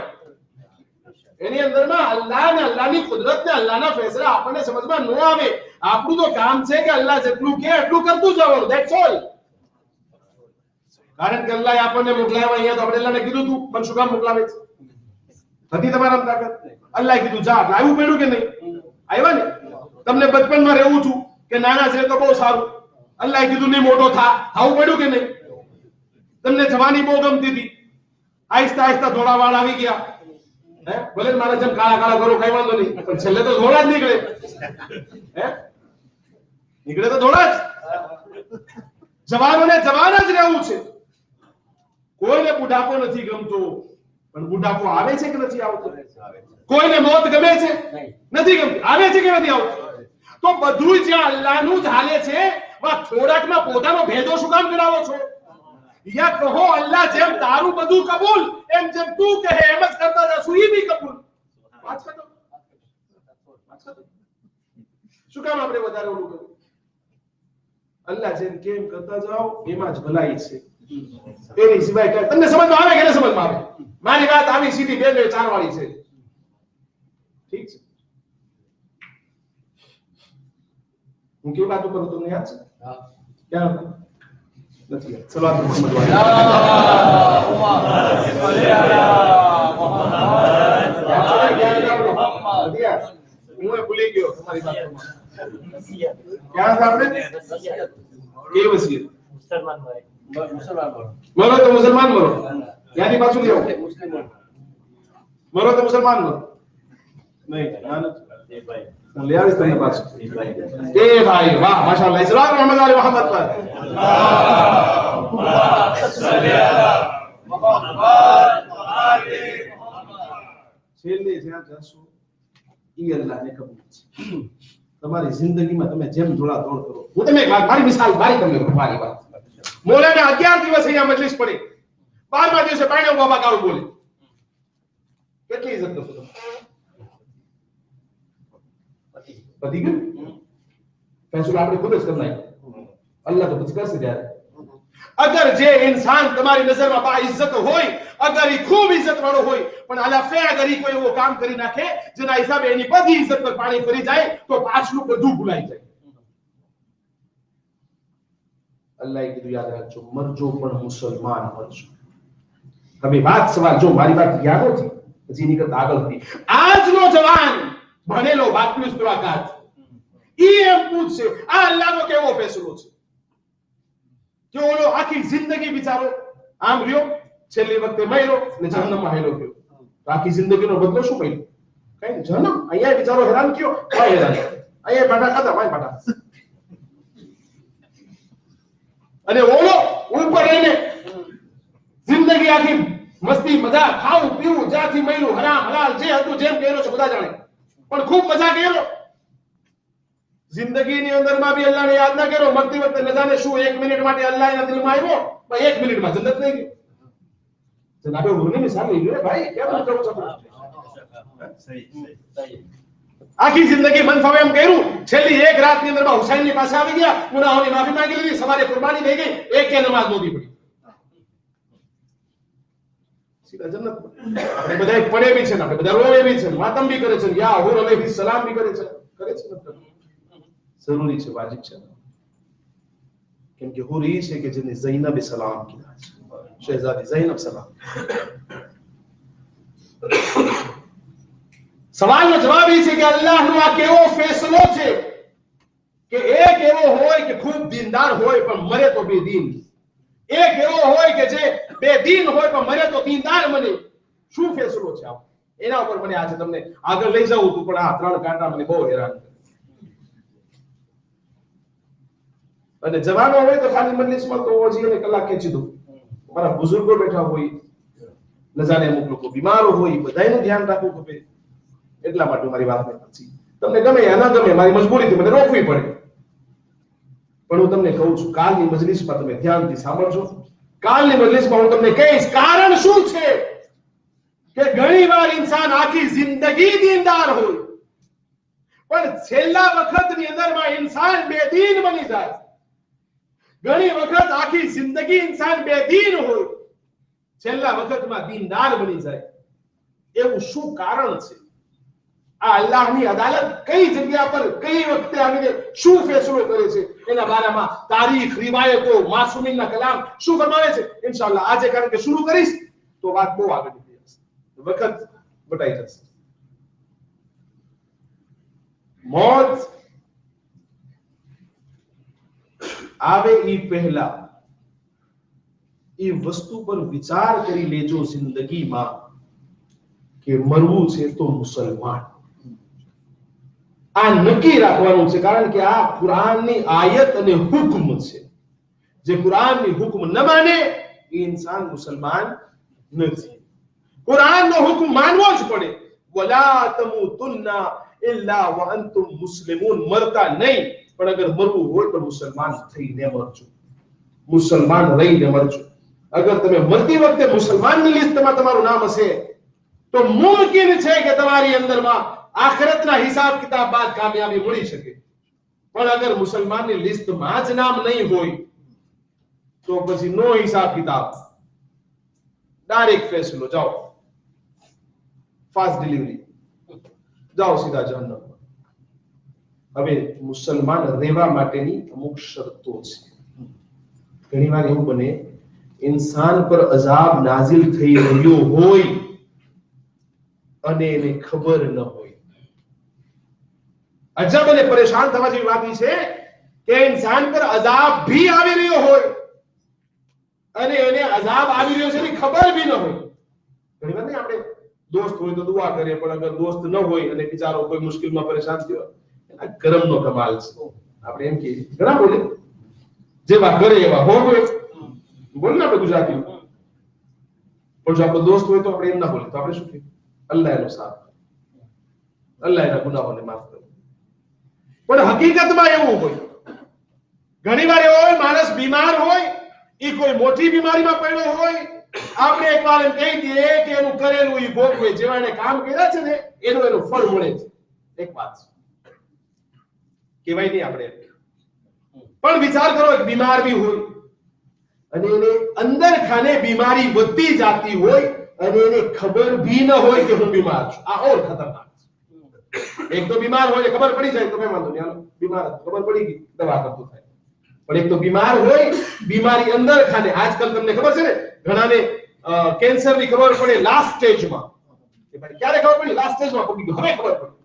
એની અંદરમાં અલ્લાહ ને અલ્લાહની કુદરત ને અલ્લાહના ફેસલા આપણને સમજમાં ન આવે. આપણું તો કામ છે કે અલ્લાહ જેટલું કે એટલું કરતું જવાનું, ધેટ્સ ઓલ. કારણ કે અલ્લાહે આપણને મોકલાવ્યા અહીંયા તો આપણે અલ્લાહને કીધું તું પણ શું કામ મોકલાવે છે? હતી તમારા તાકાત? અલ્લાહે કીધું જા, આવ્યું પડ્યું કે નહીં? આવ્યા ને. તમને બચપનમાં રહેવું છું કે નાના છે તો બહુ સારું, અલ્લાહે કીધું નહીં મોટો થા, આવું પડ્યું કે નહીં? તમને જવાની બહુ ગમતી હતી, આહિસ્તા આહિસ્તા થોડા વાળ આવી ગયા, ભલે મારા જેમ કાળા કાળા કરો કઈ વાંધો નહીં, પણ છેલ્લે તો ધોળા જ નીકળે. નીકળે તો ધોળા જ. જવાનોને જવાન જ રહેવું છે. કોઈને બુઢાપો નથી ગમતો પણ બુઢાપો આવે છે કે નથી આવતો? કોઈને મોત ગમે છે? નથી ગમતી. આવે છે કે નથી આવતો? તો બધું જ્યાં અલ્લાહનું જ હાલે છે, થોડાકમાં પોતાનો ભેદો શું કામ કરાવો છો? યા કહો અલ્લાહ જેમ તારું બધું કબૂલ, એમ જેમ તું કહે એમ જ કરતા જશું, ઈ બી કબૂલ. શું કામ આપણે વધારે ઓલું કરવું? અલ્લાહ જેમ કેમ કરતા જાઓ એમાં જ ભલાઈ છે. એની સિવાય કઈ તમને સમજમાં આવે કે ન સમજમાં આવે? મારી વાત આવી સીધી 2 2 4 વાળી છે. ઠીક છે. હું કેવી વાતો કરું તમને યાદ છે? હા. ક્યાં નથી યાદ? સલાત મુહમ્મદ વાળી. હું ભૂલી ગયો તમારી વાતમાં. ક્યાં હતા આપણે? કે વસીયત મુસલમાન મરો તો મુસલમાન મરો, યાદી પાછું લેવો. મરો તો મુસલમાન મરો નહીં. ले आવીશ તમને પાછું એ ભાઈ વાહ માશાઅલ્લાહ ઇસ્લામ મોહમ્મદ અલી મોહમ્મદ પર છેલ્લે જ્યાં જશો ઈ અલ્લાહને કબૂલ છે તમારી જિંદગીમાં તમે જેમ જોડા દોડ કરો હું તમને એક વાત મારી મિસાલ મારી તમને મારી વાત મોલાને 11 દિવસ અહીંયા મજલિસ પડી 12મા દિવસે પાણી બાબા કાળું બોલે કેટલી ઇજ્જત કરશો તમે पति गए फैसला आपने खुद જ करना है अल्लाह तो कुछ कर से जाए अगर जे इंसान तुम्हारी नजर में बा इज्जत होय अगर ई खूब इज्जत वाળો होय पण आला फे अगर ई कोई वो काम करी नाखे जेना हिसाबे एनी बधी इज्जत पर पानी फरी जाए तो पाछલું બધું ભૂલાઈ જાય अल्लाह की याद रखो मरजो पण मुसलमान मरजो कभी बात सवाल जो मारी बात याद होती પછી ની કરતા આગળ હતી આજનો જવાન ભણેલો બાપલું સ્તુરાકાત ઈ એમ પૂછશે આ અલ્લાહનો કેવો ફેસલો છે કે ઓલો આખી જિંદગી બિચારો આમ રહ્યો છેલ્લી વખતે મર્યો ને જહન્નમમાં હેલો ગયો આખી જિંદગીનો બદલો શું કર્યો કઈ જન્મ અહીંયા બિચારો હેરાન થયો ભાઈ હેરાન અહીંયા બાટા ખાતા ભાઈ બાટા અને ઓલો ઉપર રહીને જિંદગી આખી મસ્તી મજા ખાવું પીવું જ્યાંથી મળ્યું હરામ હલાલ જે હતું જેમ કહેલો છે બધા જાણે પણ ખૂબ મજા કર્યો જિંદગીની અંદરમાં બી અલ્લાહને યાદ ના કર્યો મરતી વખતે ન જાણે શું 1 મિનિટ માટે અલ્લાહના દિલમાં આવ્યો પણ 1 મિનિટમાં જન્નત નહીં ગયો જનાબે ઉની મિસાલ લઈ લ્યો ભાઈ કેમ કરો છો સહી આખી જિંદગી મન ફાવે એમ કર્યું છેલ્લી એક રાતની અંદરમાં હુસૈનની પાસે આવી ગયા ગુનાહોની માફી માંગી લીધી સવારે કુરબાની થઈ ગઈ એકે નમાઝ નહોતી પડી સીધા જન્નત આપણે બધા પડે બી છે ને આપણે બધા રોવે બી છે માતમ બી કરે છે યા હુર અલૈહિ સલામ બી કરે છે મતલબ જરૂરી છે વાજિબ છે કેમ કે હુર ઈ છે કે જેને ઝૈનબ સલામ કીધા છે શહેઝાદી ઝૈનબ સલામ સવાલનો જવાબ એ છે કે અલ્લાહનો આ કેવો ફેસલો છે કે એક એવો હોય કે ખૂબ દીનદાર હોય પણ મરે તો બેદીન એક એવો હોય કે જે બેદીન હોય પણ મરે તો દીનદાર બને શું ફેસલો છે આ એના ઉપર મને આજે તમને આગળ લઈ જાઉં તું પણ આ ત્રણ કાંટા મને બહુ હેરાન કરે અને જવાનો હોય તો ખાલી મજલિસમાં તો હજી એને કલાક ખેંચી દઉં મારા બુઝુર્ગો બેઠા હોય ન જાણે અમુક લોકો બીમારો હોય બધાયનું ધ્યાન રાખવું ખપે એટલા માટે મારી વાત નથી તમને ગમે યા ન ગમે મારી મજબૂરીથી મને રોકવી પડે પણ હું તમને કહું છું કાલની મજલિસમાં તમે ધ્યાનથી સાંભળજો કાલની મજલિસમાં હું તમને કહીશ કારણ શું છે કે ઘણીવાર ઇન્સાન આખી જિંદગી દીનદાર હોય પણ છેલ્લા વખતની અંદરમાં ઇન્સાન બેદીન બની જાય ઘણી વખત આખી જિંદગી ઇન્સાન બેદીન હોય છેલ્લા વખતમાં દીનદાર બની જાય એવું શું કારણ છે આ અલ્લાહની અદાલત કઈ જગ્યા પર કઈ વખતે આવીને શું ફેસલો કરે છે એના બારામાં તારીખ રિવાયતો માસૂમીનના કલામ શું ફરમાવે છે ઇન્શાઅલ્લાહ આજે કારણ કે શરૂ કરીશ તો વાત બહુ આગળ નીકળી જશે વખત બટાઈ જશે મોત આવે ઈ પહેલા ઈ વસ્તુ પર વિચાર કરી લેજો જિંદગીમાં કે મરવું છે તો મુસલમાન આ નક્કી રાખવાનું છે કારણ કે આ કુરાનની આયત અને હુકમ છે જે કુરાનની હુકમ ન માને એ ઇન્સાન મુસલમાન નથી કુરાનનો હુકમ માનવો જ પડે વલા તમુતુન્ના ઇલ્લા વ અંતુમ મુસ્લિમૂન મરતા નહીં પણ અગર મરવું હોય તો મુસલમાન થઈને મરજો મુસલમાન રહીને મરજો અગર તમે મરતી વખતે મુસલમાનની લિસ્ટમાં તમારું નામ હશે તો મુમકિન છે કે તમારી અંદરમાં આખિરતના હિસાબ કિતાબ બાદ કામયાબી મળી શકે પણ અગર મુસલમાનની લિસ્ટમાં જ નામ નહીં હોય તો પછી નો હિસાબ કિતાબ ડાયરેક્ટ ફેસલો જાઓ ફાસ્ટ ડિલિવરી જાઓ સીધા જહન્નમ હવે મુસલમાન રહેવા માટેની અમુક શરતો છે ઘણીવાર એવું બને इंसान पर अजाब नाजिल થઈ રહ્યો હોય અને એને ખબર ન હોય અજબ અને પરેશાન થવા જેવી વાત છે કે इंसान પર અજાબ ભી આવી રહ્યો હોય અને એને અજાબ આવી રહ્યો છે એની ખબર ભી ન હોય ઘણીવાર ને આપણે દોસ્ત હોય તો દુઆ કરીએ, પણ અગર દોસ્ત ન હોય અને બિચારો કોઈ મુશ્કેલમાં પરેશાન થયો, એના કરમનો કમાલ છે. આપણે એમ કહીએ ઘણા બોલે જેવા કરે એવા ભોગવે, બોલ ને આપણે ગુજરાતી. પણ જો આપણો દોસ્ત હોય તો આપણે એમ ના બોલે તો આપણે શું કહીએ? અલ્લાહ એનો સાથ, અલ્લાહ એના ગુનાહોને માફ કરે. પણ હકીકતમાં એવું હોય, ઘણીવાર એવો હોય માણસ બીમાર હોય, એ કોઈ મોટી બીમારીમાં પડ્યો હોય, આપણે એકવાર એમ કહી દઈએ કે એનું કરેલું એ ભોગવે, જેવા એને કામ કર્યા છે ને એનું ફળ મળે છે. એક વાત કહેવાય નહીં આપણે. પણ વિચાર કરો, એક બીમાર બી હોય અને એને અંદર ખાને બીમારી વધતી જાતી હોય અને એને ખબર ભી ન હોય કે હું બીમાર છું. આ ઓર ખતરનાક છે. એક તો બીમાર હોય ખબર પડી જાય તો કઈ વાંધો નહીં, હાલો બીમાર ખબર પડી ગઈ દવા કરતું થાય. પણ એક તો બીમાર હોય, બીમારી અંદર ખાને. આજકાલ તમને ખબર છે ને, ઘણાને કેન્સર ની ખબર પડે લાસ્ટ સ્ટેજમાં, કે ભાઈ ક્યારે ખબર પડી? લાસ્ટ સ્ટેજમાં પડી ગયું, હવે ખબર પડી.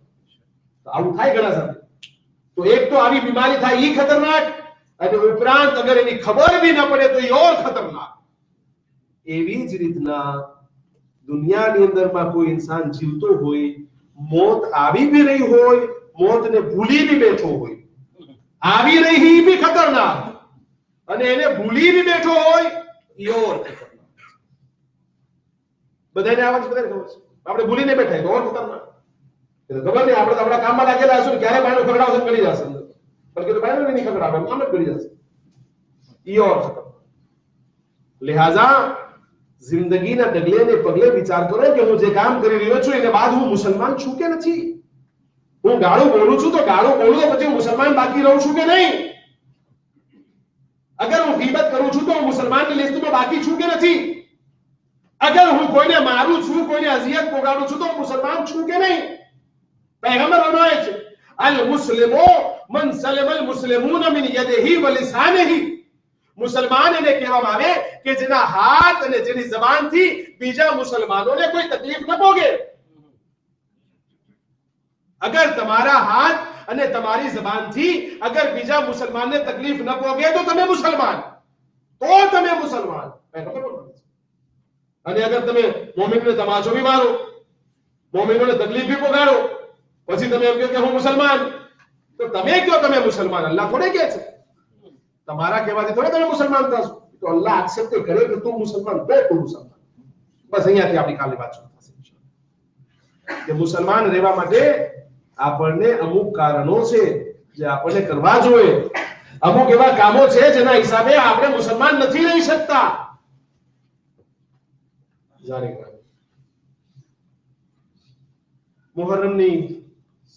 તો આવું થાય ઘણા સાથે. તો એક તો આવી બીમારી થાય ઈ ખતરનાક, અને ઉપરાંત અગર એની ખબર બી ન પડે તો એ ઓર ખતરનાક. એવી જ રીતના દુનિયાની અંદરમાં કોઈ ઇન્સાન જીવતો હોય, મોત આવી બી રહી હોય, મોતને ભૂલી બી બેઠો હોય, આવી રહી બી ખતરનાક, અને એને ભૂલી બી બેઠો હોય એ ઓર ખતરનાક. બધાને આવાજ બધાને ખબર છે, આપણે ભૂલીને બેઠા તો ઓર ખતરનાક. ખબર નહીં, આપણે આપણા કામમાં લાગેલા હશું, ક્યારે બાયનો ખગડાવશે કરી જશે અંદર, પણ કે બાયનો નહીં ખગડાવે, આમ જ કરી જશે. એ ઓર ખતરનાક. લિહાઝા જિંદગીના ડગલે ને પગલે વિચાર કરો કે હું જે કામ કરી રહ્યો છું એને બાદ હું મુસલમાન છું કે નથી. હું ગાળું બોલું છું તો ગાળું બોલું તો પછી હું મુસલમાન બાકી રહું છું કે નહીં. અગર હું ગીબત કરું છું તો હું મુસલમાનની લિસ્ટમાં બાકી છું કે નથી. અગર હું કોઈને મારું છું, કોઈને અઝિયત પહોંચાડું છું તો હું મુસલમાન છું કે નહીં. પૈગંબર ફરમાવે છે, અલ મુસ્લિમો મન સલમ અલ મુસ્લિમૂન મિન યદિહી વ લિસાનિહી. મુસલમાન એને કહેવામાં આવે કે જેના હાથ અને જેની જબાનથી બીજા મુસલમાનોને કોઈ તકલીફ ન પોગે. અગર તમારા હાથ અને તમારી જબાનથી અગર બીજા મુસલમાનને તકલીફ ન પોગે તો તમે મુસલમાન, તો તમે મુસલમાન. અને અગર તમે મોમિનને તમાચો બી મારો, મોમિનોને તકલીફ બી પોગાડો, પછી તમે એમ કહો કે હું મુસલમાન, તો તમે કયો તમે મુસલમાન? અલ્લાહ થોડે કહે છે. તમારા કહેવાથી થોડે તમે મુસલમાન થશો. તો અલ્લાહ એક્સેપ્ટ કરે કે તું મુસલમાન બે, તું મુસલમાન. બસ અહીંયાથી આપણી કાલની વાત શરૂ થશે કે મુસલમાન રહેવા માટે આપણને અમુક કારણો છે જે આપણને કરવા જોઈએ. અમુક એવા કામો છે જેના હિસાબે આપણે મુસલમાન નથી રહી શકતા. મુહર્રમની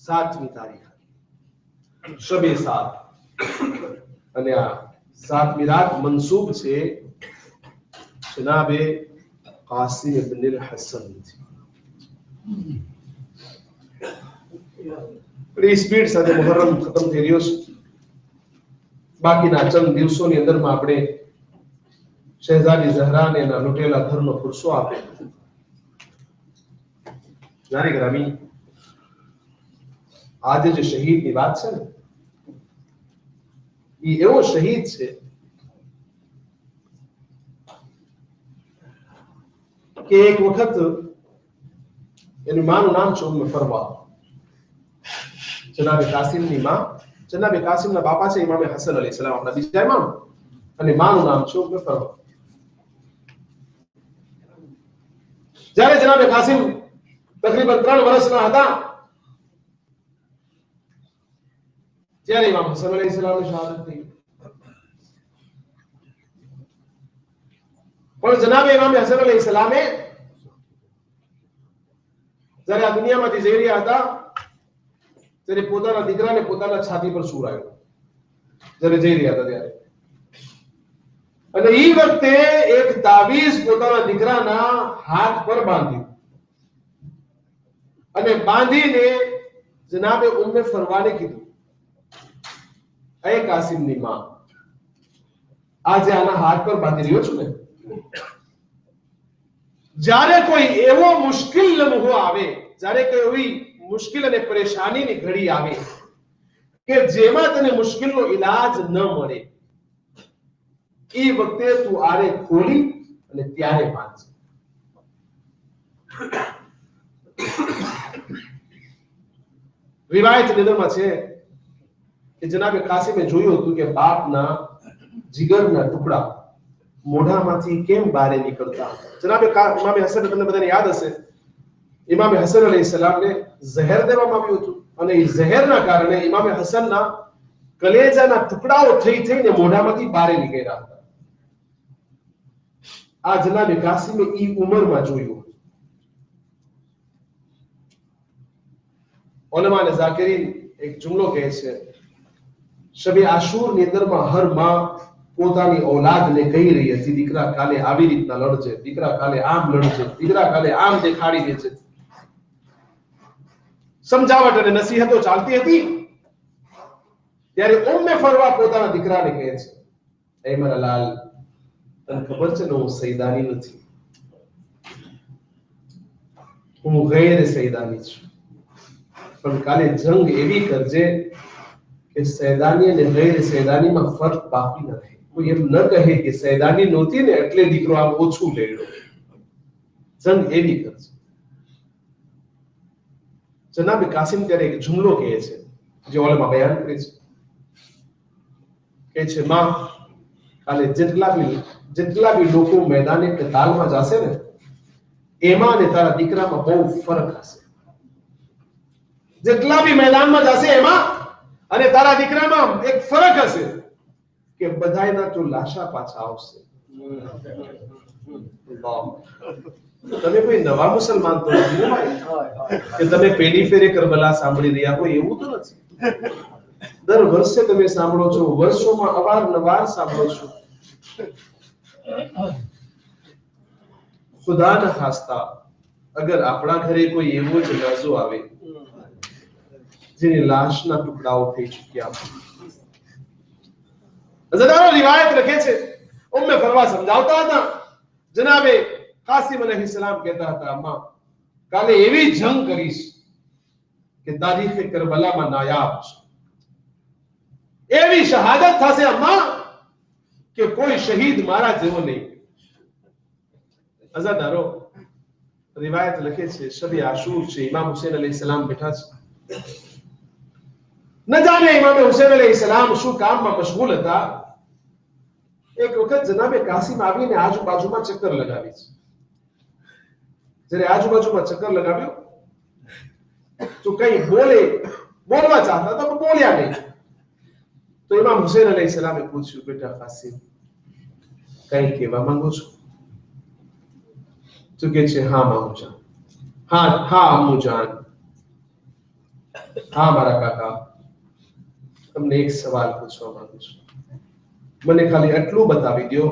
7મી તારીખ, શબે સાત, અને આ 7મી રાત મંસૂબ છે જનાબે કાસિમ ઇબ્ન અલ હસન. સ્પીડ સાથે મુહર્રમ ખતમ થઈ રહ્યો છે. બાકીના ચંદ દિવસોની અંદરમાં આપણે શહેઝાદી ઝહરાને એના લૂંટેલા ઘરનો પુરસો આપે. જાણે ગ્રામી, આજે જે શહીદની વાત છે ને, એ એવો શહીદ છે કે એક વખત એની માનું નામ છે ઉમ્મે ફરવા. જનાબે કાસિમની માં, જનાબે કાસિમના બાપા છે ઇમામે હસન અલૈહિસ્સલામ, આપણા બીજા ઇમામ, અને માનું નામ છે ઉમ્મે ફરવા. જ્યારે જનાબે કાસિમ તકરીબન 3 વર્ષના હતા ત્યારે ઇમામ હસન અલૈહિસ્સલામની શહાદત થઈ. પણ જનાબે ઇમામ હસન અલૈહિસ્સલામે જ્યારે આ દુનિયામાંથી જઈ રહ્યા હતા ત્યારે પોતાના દીકરાને પોતાના છાતી પર સુવડાવ્યો. જ્યારે જઈ રહ્યા હતા ત્યારે, અને એ વખતે એક તાવીઝ પોતાના દીકરાના હાથ પર બાંધ્યું અને બાંધીને જનાબે ઉમ્મે ફરવાને કીધું, એ કાસિમની માં, આજે આના હાથ પર બાંધી રહ્યો છું ને, જ્યારે કોઈ એવો મુશ્કેલ લમ્હો આવે, જ્યારે કોઈ એવી મુશ્કેલ અને પરેશાનીની ઘડી આવે કે જેમાં તને મુશ્કેલનો ઈલાજ ન મળે, એ વખતે તું આરે ખોલી અને ત્યારે બાંધજે. રિવાયત નિદરમાં છે કે જનાબે કાસિમે જોયું હતું કે બાપના જીગરના ટુકડા મોઢામાંથી કેમ બહાર નીકળતા. જનાબે ઇમામે હસન, તમને બધાને યાદ હશે, ઇમામે હસન અલૈહિસ્સલામને ઝહેર દેવામાં આવ્યું હતું અને એ ઝહેરના કારણે ઇમામે હસનના કલેજાના ટુકડાઓ થઈ થઈને મોઢામાંથી બહાર નીકળ્યા હતા. આ જનાબે કાસિમે ઈ ઉંમરમાં જોયું. ઉલમા ને ઝાકિરીન એક જુમલો કહે છે, શબે આશુર ની અંદરમાં હર માં પોતાની ઔલાદને કહી રહી હતી, દીકરા કાલે આવી રીતના લડજે, દીકરા કાલે આમ લડજે, દીકરા કાલે આમ દેખાડી દેજે. સમજાવટ અને નસીહતો ચાલતી હતી. ત્યારે ઉમ્મે ફરવા પોતાના દીકરાને કહે છે, એ મારા લાલ, તને ખબર છે ને હું સૈદાની નથી, હું ગૈર સૈદાની છું, પણ કાલે જંગ એવી કરજે કે સૈદાની અને ગૈર સૈદાનીમાં ફરક બાકી ન રહે. કોઈ એમ ન કહે કે સૈદાની નહોતી ને એટલે દીકરો આમ ઓછું લેડો. જંગ એવી કરજે. જનાબ કાસિમ ત્યારે એક જુમલો કહે છે જે ઓલમાં બયાન કરે છે, કે છે માં, કાલે જેટલા બી લોકો મેદાને કતાલમાં જશે ને એમાં ને તારા દીકરામાં બહુ ફરક હશે. જેટલા બી મેદાનમાં જશે એમાં અને તારા દીકરામાં એક ફરક હશે કે બધાયના તો લાશા પાછા આવશે. તમે કોઈ નવા મુસલમાન તો નથી ને ભાઈ કે તમે પેલી ફેરે કરબલા સાંભળી રહ્યા હોય, એવું તો નથી. દર વર્ષે તમે સાંભળો છો, વર્ષોમાં અવારનવાર સાંભળો છો. ખુદા ન ખાસ્તા અગર આપણા ઘરે કોઈ એવો જનાઝો આવે જેની લાશના ટુકડાઓ થઈ ચૂક્યા હોય. હઝરત રિવાયત લખે છે, ઉમ્મે ફરવા સમજાવતા હતા, જનાબે કાસિમ અલૈહિસ્સલામ કહેતા હતા, અમ્મા કાલે એવી જંગ કરીશ કે તારીખે કરબલામાં નાયાબ છે. એવી શહાદત થશે અમ્મા કે કોઈ શહીદ મારા જેવો નહીં. અઝાદારો રિવાયત લખે છે, શબે આશુર છે, ઇમામ હુસૈન અલૈહિસ્સલામ બેઠા છે. ન જાણે ઇમામ હુસૈન અલૈહિસ્સલામ શું કામમાં મશગુલ હતા. એક વખત જનાબે કાસિમ આવીને આજુબાજુમાં ચક્કર લગાવી છે. જ્યારે આજુબાજુમાં ચક્કર લગાવ્યો તો કઈ બોલવા ચાહતા હતા પણ બોલ્યા નહીં. તો ઇમામ હુસૈન અલૈહિસ્સલામે પૂછ્યું, બેટા કાસિમ, કઈ કહેવા માંગો છો? તો કે છે, હા મામુ જાન, હા અમ્મુ જાન, હા મારા કાકા, તમને એક સવાલ પૂછવા માંગુ છું. મને ખાલી આટલું બતાવી દો,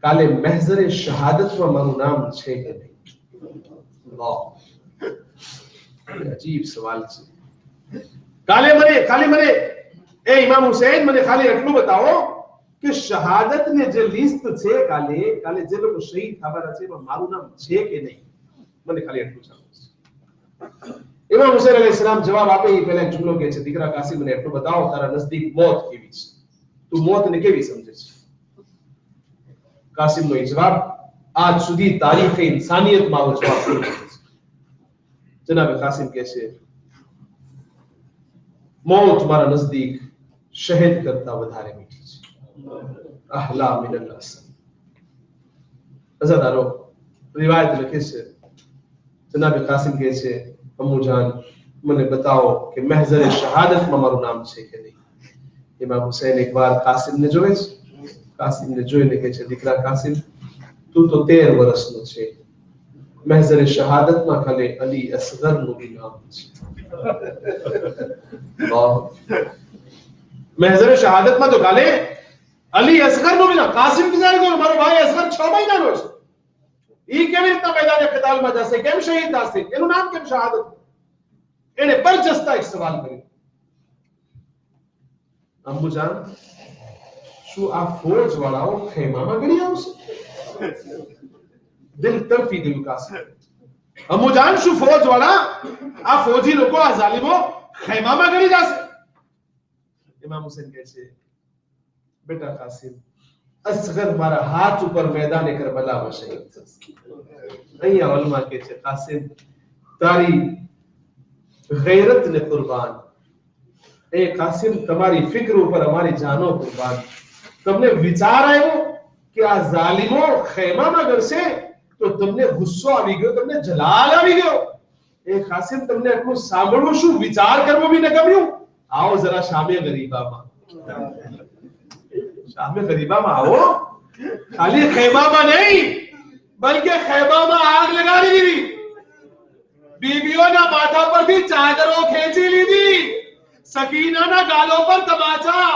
કાલે મહેઝરે શહાદતમાં મારું નામ છે કે નહીં? અજીબ સવાલ છે. ખાલી મને એ ઇમામ હુસૈન, મને ખાલી એટલું બતાવો કે શહાદત ને જે લિસ્ટ છે કાલે જે લોકો શહીદ થવાના છે એમાં મારું નામ છે કે નહીં? મને ખાલી એટલું જાણવું છે. ઇમામ હુસૈન અલૈહિસ્સલામ જવાબ આપે એ પહેલા એક જુમલો કહે છે, દીકરા કાસિમ, મને એટલું બતાવો તારા નજદીક મોત કેવી છે, તું મોતને કેવી સમજે છે? કાસિમનો એ જવાબ આજ સુધી તારીખે ઇન્સાનિયતમાં આવો જવાબ નથી. જનાબ કાસિમ કહે છે, મોત મારા નજદીક શહેદ કરતા વધારે મીઠી છે. અહલા મિનલ અસલ. અઝાદારો રિવાયત લખે છે, જનાબ કાસિમ કહે છે, અમ્મુ જાન, મને બતાવો કે મહેઝરે શહાદતમાં મારું નામ છે કે નહીં? ઇમામ હુસૈન એકવાર કાસિમને જોવે છે. કાસિમને જોઈને કહે છે, દીકરા કાસિમ, તું તો 13 વર્ષનો છે, મહેઝરે શહાદતમાં ખાલી અલી અસગરનું બી નામ છે. મહેઝરે શહાદતમાં તો ખાલી અલી અસગરનું બી નામ. કાસિમ વિચારે કે મારો ભાઈ અસગર 6 મહિનાનો છે, ઈ કેવી રીતના મેદાને કતાલમાં જશે, કેમ શહીદ થશે, એનું નામ કેમ શહાદત? એને બરજસ્તા એક સવાલ કર્યો, અમ્મુ જાન, શું આ ફોજ વાળાઓ ખેમામાં ગળી આવશે? દિલ તડપી ગયું કાસિમ. અમ્મુ જાન, શું ફોજ વાળા, આ ફોજી લોકો, આ ઝાલિમો ખેમામાં ગળી જશે? ઇમામ હુસૈન કહે છે, બેટા કાસિમ, અસગર મારા હાથ ઉપર મેદાને કરબલામાં શહીદ થશે. અહીંયા ઉલમા કહે છે, કાસિમ, તારી ગૈરત ને કુરબાન. એ કાસિમ તમારી ફિક્ર ઉપર અમારી જાનો કુરબાન. તમને વિચાર આવ્યો કે આ ઝાલિમો ખેમામાં કરશે તો તમને ગુસ્સો આવી ગયો, તમને જલાલ આવી ગયો. એ કાસિમ તમને એટલું સાંભળવું શું વિચાર કરવો બી ન ગમ્યું. આવો જરા શામે ગરીબામાં, શામે ગરીબામાં આવો. ખાલી ખેમામાં નહીં બલકે ખેમામાં આગ લગાડી દીધી, બીબીઓના માથા પરથી ચાદરો ખેંચી લીધી, સકીનાના ગાલો પર તમાચા.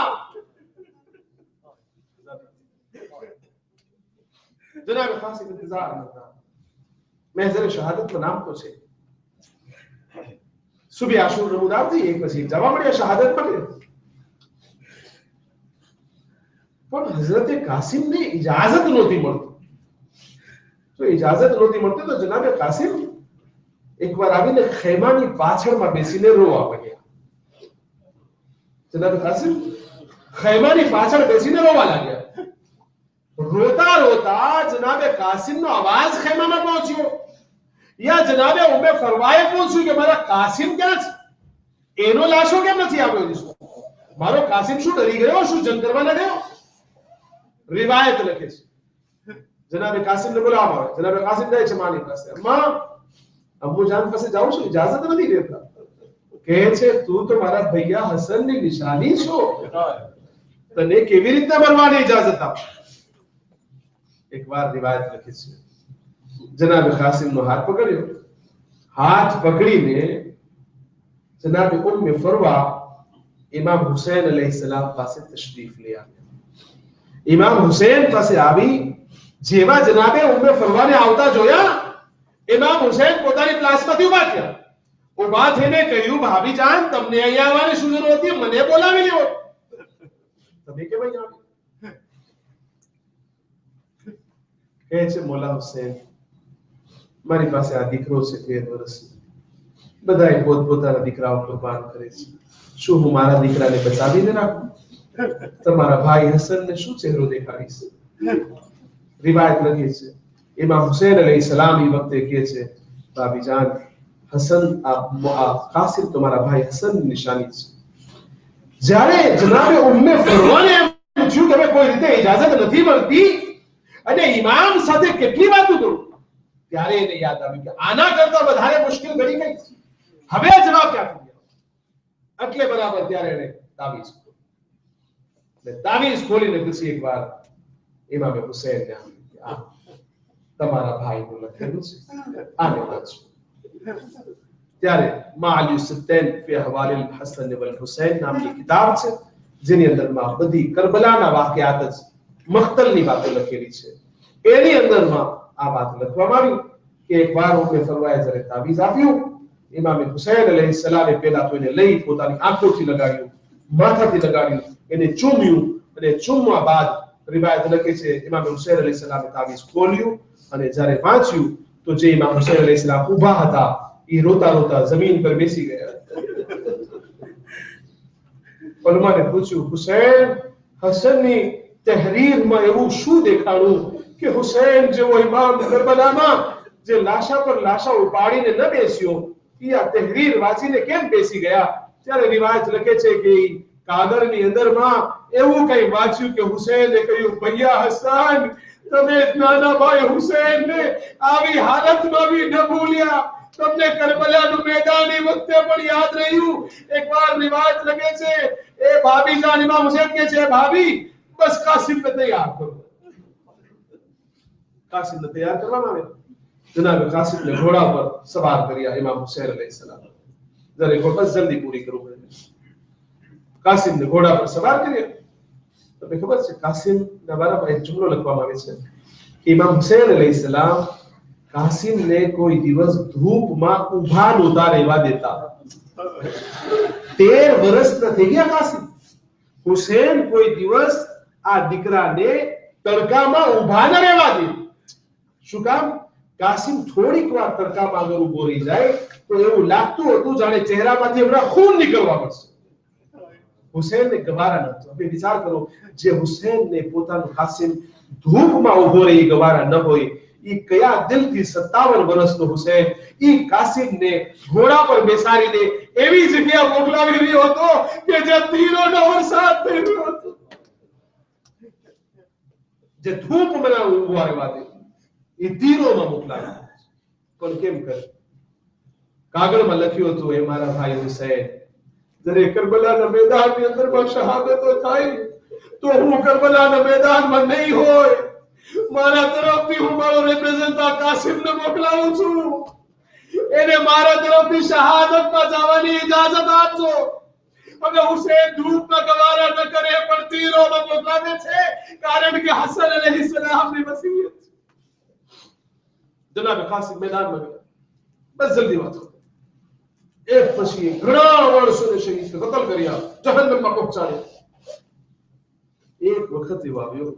जनाब खास इंतजार करता महजर शहादत में नाम तो છે. સુબહ આશુર નમૂદાર થઈ એક પછી જવા મળ્યા શહાદત મળે. પણ હઝરત કાસિમ ને ઇજાઝત નહોતી મળતી. તો ઇજાઝત નહોતી મળતી તો જનાબ કાસિમ એકવાર આવીને ખેમાની પાછળમાં બેસીને રોવા લાગ્યા. જનાબ કાસિમ ખેમાની પાછળ બેસીને રોવા લાગ્યા. रोता रोता जनाबे कासिम नो आवाज खेमा में पहुंच्यो या जनाबे उम्मे फरवाए पहुंच्યું કે મારા કાસિમ ક્યાં છે? એનો લાશો કેમ નથી આવ્યો? જીસો મારો કાસિમ શું ડરી ગયો, શું જંગ કરવા ન ગયો? રિવાયત લખે છે જનાબે કાસિમ ને બોલાવવા આવે. જનાબે કાસિમ જાય છે માની પાસે. અમ્મા અમ્મુ જાન પાસે જાઉં છું, ઇજાઝત નથી દેતા. કહે છે તું તો મારા ભૈયા હસન ની નિશાની છો, તને કેવી રીતે મરવાની ઇજાઝત આપ? एक बार रिवायत लिखी છે जनाब कासिम નો હાથ પકડ્યો. હાથ પકડીને જનાબ ઉમ્મે ફરવા ઇમામ હુસૈન અલૈહિસ્સલામ પાસે તશરીફ લઈ આવ્યા. ઇમામ હુસૈન પાસે આવી જેવા જનાબે ઉમ્મે ફરવાને આવતા જોયા, ઇમામ હુસૈન પોતાની ક્લાસમાંથી ઊભા થયા. ઊભા થઈને કહ્યું, ભાભી જાન તમને અહીંયા આવવાની શું જરૂર હતી? મને બોલાવી લ્યો. તમે કેમ અહીંયા આવ્યા? કહે છે મોલા હુસૈન મારી પાસે આ દીકરો છે 13 વર્ષનો, બધાય પોતપોતાના દીકરાઓ કુરબાન કરે છે. શું હું મારા દીકરાને બચાવીને રાખું? તમારા ભાઈ હસનને શું ચહેરો દેખાડીશ? રિવાયત લખી છે ઇમામ હુસૈન અલૈહિસ્સલામ એ વખતે કહે છે ભાભી જાન હસન આ કાસિમ તમારા ભાઈ હસનની નિશાની છે. જ્યારે જનાબે ઉમ્મે ફરવાને પૂછ્યું કે કોઈ રીતે ઇજાઝત નથી મળતી અને ઇમામ સાથે કેટલી વાતો કરું, ત્યારે એને યાદ આવ્યું કે આના કરતા વધારે મુશ્કેલ ઘડી કઈ હવે જવાબ ક્યાંથી આવ્યો? એટલે બરાબર ત્યારે એને તાવીઝ ખોલી. તાવીઝ ખોલીને પછી એકવાર ઇમામે હુસૈન ને આ તમારા ભાઈનું લખેલું છે, આને વાંચો. ત્યારે માલ યુસુફતૈન ફી અહવાલ અલ-હસન વલ હુસૈન નામની કિતાબ છે જેની અંદરમાં બધી કરબલાના વાકયાત જ મખ્તલની વાતો લખેલી છે. એની અંદરમાં આ વાત લખવામાં આવી કે એકવાર ઉમ્મે ફરવાએ જ્યારે તાવીઝ આપ્યું, ઇમામ હુસૈન અલૈહિસ્સલામે પહેલા તો એને લઈ પોતાની આંખોથી લગાડ્યું, માથાથી લગાડ્યું, એને ચૂમ્યું અને ચૂમવા બાદ રિવાયત લખે છે ઇમામ હુસૈન અલૈહિસ્સલામે તાવીઝ ખોલ્યું અને જ્યારે વાંચ્યું તો જે ઇમામ હુસૈન અલૈહિસ્સલામ ઊભા હતા એ રોતા રોતા જમીન પર બેસી ગયા. ઉલમાને પૂછ્યું હુસૈન હસનની તહરીરમાં એવું શું દેખાડું કે હુસૈન જેવો ઇમામ કરબલામાં જે લાશા પર લાશા ઉપાડીને ન બેસ્યો એ આ તહરીર વાંચીને કેમ બેસી ગયા? ત્યારે રિવાયત લખે છે કે કાગળની અંદરમાં એવું કઈ વાંચ્યું કે હુસૈને કહ્યું ભૈયા હસન તમે નાના ભાઈ હુસૈનને આવી હાલતમાં બી ન ભૂલ્યા, તમને કરબલાનું મેદાન એ વખતે પણ યાદ રહ્યું. એકવાર રિવાયત લખે છે એ ભાભી જાન ઇમામ હુસૈન કહે છે ભાભી બસ કાસિમ ને તૈયાર કરો. કાસિમ ને તૈયાર કરવામાં આવે. જનાબ કાસિમ ને ઘોડા પર સવાર કર્યા ઇમામ હુસૈન અલૈહિસ્સલામ. જરે બસ જલ્દી પૂરી કરું. કાસિમ ને ઘોડા પર સવાર કર્યા. તમને ખબર છે કાસિમ ના બારામાં એક જુમલો લખવામાં આવે છે કે ઇમામ હુસૈન અલૈહિસ્સલામ કાસિમ ને કોઈ દિવસ ધૂપમાં ઊભા નહોતા રહેવા દેતા. 13 વર્ષના થઈ ગયા કાસિમ. હુસૈન કોઈ દિવસ આ દીકરાને તડકામાં ઊભા ન રહેવા દે. શું કામ? કાસિમ થોડીક વાર તડકામાં અગર ઊભો રહી જાય તો એવું લાગતું હતું જાણે ચહેરામાંથી હમણાં ખૂન નીકળવા પડશે. હુસૈનને ગવારા નહોતો. હવે વિચાર કરો જે હુસૈનને પોતાનું કાસિમ ધૂપમાં ઊભો રહી ગવારા ન હોય ઈ કયા દિલથી 57 વર્ષનો હુસૈન ઈ કાસિમને ઘોડા પર બેસાડીને એવી જગ્યા મોકલાવી રહ્યો હતો કે જ્યાં તીરોનો વરસાદ થઈ રહ્યો હતો, જે ધૂપ બનાવ ઉભા રહેવા દે એ તીરોમાં મોકલાવી. પણ કેમ કરે? કાગળમાં લખ્યું હતું, એ મારા ભાઈ હુસૈન જ્યારે કરબલાના મેદાનની અંદરમાં શહાદતો થાય તો હું કરબલાના મેદાનમાં નહીં હોય, મારા તરફથી હું મારો રિપ્રેઝેન્ટેટિવ કાસિમને મોકલાવું છું, એને મારા તરફથી શહાદતમાં જવાની ઇજાજત આપજો. અને હુસૈન ધૂપમાં ગવારા ન કરે પણ તીરોમાં મોકલાવે છે, કારણ કે હસન અલૈહિસ્સલામની વસીયત. જનાબ કાસિમ મેદાનમાં ગયા, બસ જલ્દી વાંચો. એક પછી ઘણા વર્ષોને શહીદ કતલ કર્યા, જહન્નમમાં પહોંચાડ્યા. એક વખત એવો આવ્યો,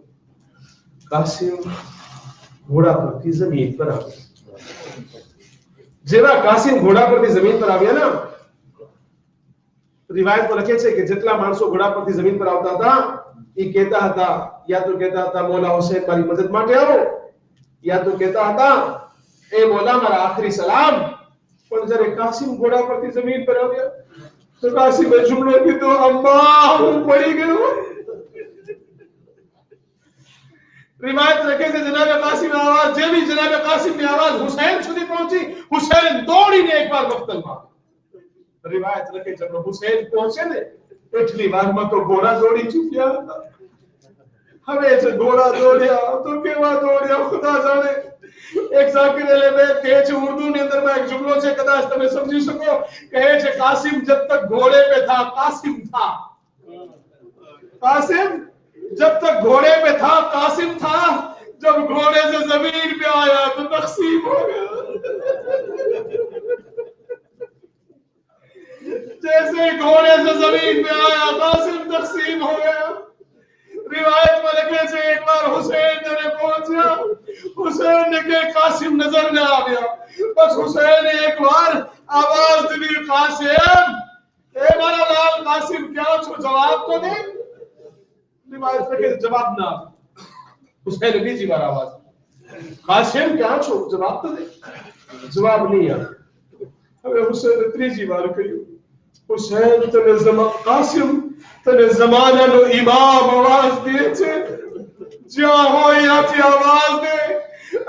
કાસિમ ઘોડા પરથી જમીન પર આવ્યા. જેવા કાસિમ ઘોડા પરથી જમીન પર આવ્યા ને, રિવાયતમાં લખે છે કે જેટલા માણસો ઘોડા પરથી જમીન પર આવતા હતા એ કહેતા હતા, યા તો કહેતા હતા મૌલા હુસૈન મારી મદદ માટે આવો, યા તો કહેતા હતા એ મૌલા મારા આખરી સલામ. પણ જ્યારે કાસિમ ઘોડા પરથી જમીન પર આવ્યા તો કાસિમે જુમલો કીધો, અમ્મા હું પડી ગયો. रिवायत रखे से जनाब कासिम आवाज जेवी जनाब कासिम की आवाज हुसैन સુધી પહોંચી, હુસૈન દોડીને એકવાર મક્તલમાં. रिवायत रखे जब हुसैन પહોંચે ને એટલી વારમાં તો ઘોડા દોડી ચૂક્યા હતા. હવે જે ઘોડા દોડ્યા તો કેવા દોડ્યા ખુદા જાણે. એક ઝાકિર અલબૈત કહે છે ઉર્દू ની અંદરમાં એક જુમલો છે, કદાચ તમે સમજી શકો. કહે છે કાસિમ जब तक घोड़े पे था कासिम था, कासिम जब तक घोड़े पे था कासिम था, जब घोड़े से जमीन पे आया तो तकसीम हो गया. जैसे घोड़े से जमीन पे आया कासिम तकसीम हो गया. रिवायत में लिखे से एक बार हुसैन ने पहुंचा, हुसैन ने के कासिम नजर न आ गया, बस हुसैन ने एक बार आवाज दी, कासिम ए मारा लाल कासिम क्या छो, जवाब तो दे. रिवायत में के जवाब ना. हुसैन ने बीजी बार आवाज, कासिम क्या छो, जवाब तो दे. जवाब नहीं आया. હવે હુસૈન ત્રીજી વાર કહ્યું, હુસૈન તને કાસિમ તને જમાનાનો ઇમામ આવાજ દે છે, જ્યાં હોય ત્યાંથી આવાજ દે.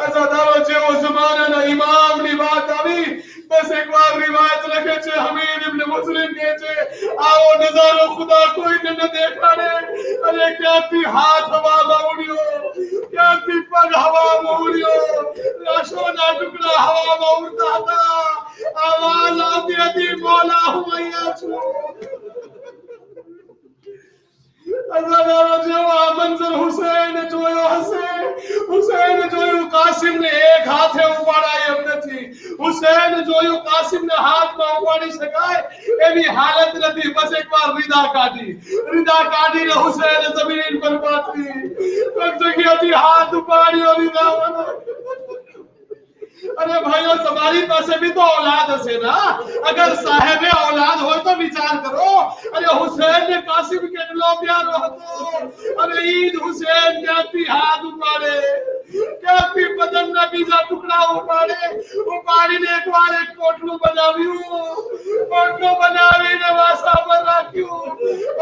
અઝાદારો જેવો જમાનાના ઇમામની વાત આવી, બસ એકવાર રિવાયત લખે છે હમીદ ઇબ્ન મુસ્લિમ કહે છે આવો નજારો ખુદા કોઈને ન દેખાડે. અને ક્યાંથી હાથ હવામાં ઉડ્યો, ક્યાંથી પગ હવામાં ઉડ્યો, લાશોના ટુકડા હવામાં ઉડતા હતા, आवाज आती थी मौला हूं અહીંયા છું. અઝાદારો જેવો આ મંઝર હુસૈન જોયો હશે. હુસૈન જોયું કાસિમને એક હાથે ઉપાડાય એમ નથી. હુસૈન જોયું કાસિમને હાથમાં ઉપાડી શકાય એવી હાલત નથી. બસ એકવાર રીદા કાઢીને હુસૈન જમીન પર પાથરી એક જગ્યાથી હાથ ઉપાડ્યો રીદાવાનો. अरे भाइयों तुम्हारी पास भी तो औलाद है ना, अगर साहेब औलाद हो तो विचार करो. अरे हुसैन ने कासिम के लो प्यारो હતો. अरे ईद हुसैन क्याथी हाथ उपाड़े, क्याथी बदन ना बीजा टुकड़ा उपाડીને એકવાર એક કોટલું બનાવ્યું, કોટલું બનાવીને વાસા પર રાખ્યું.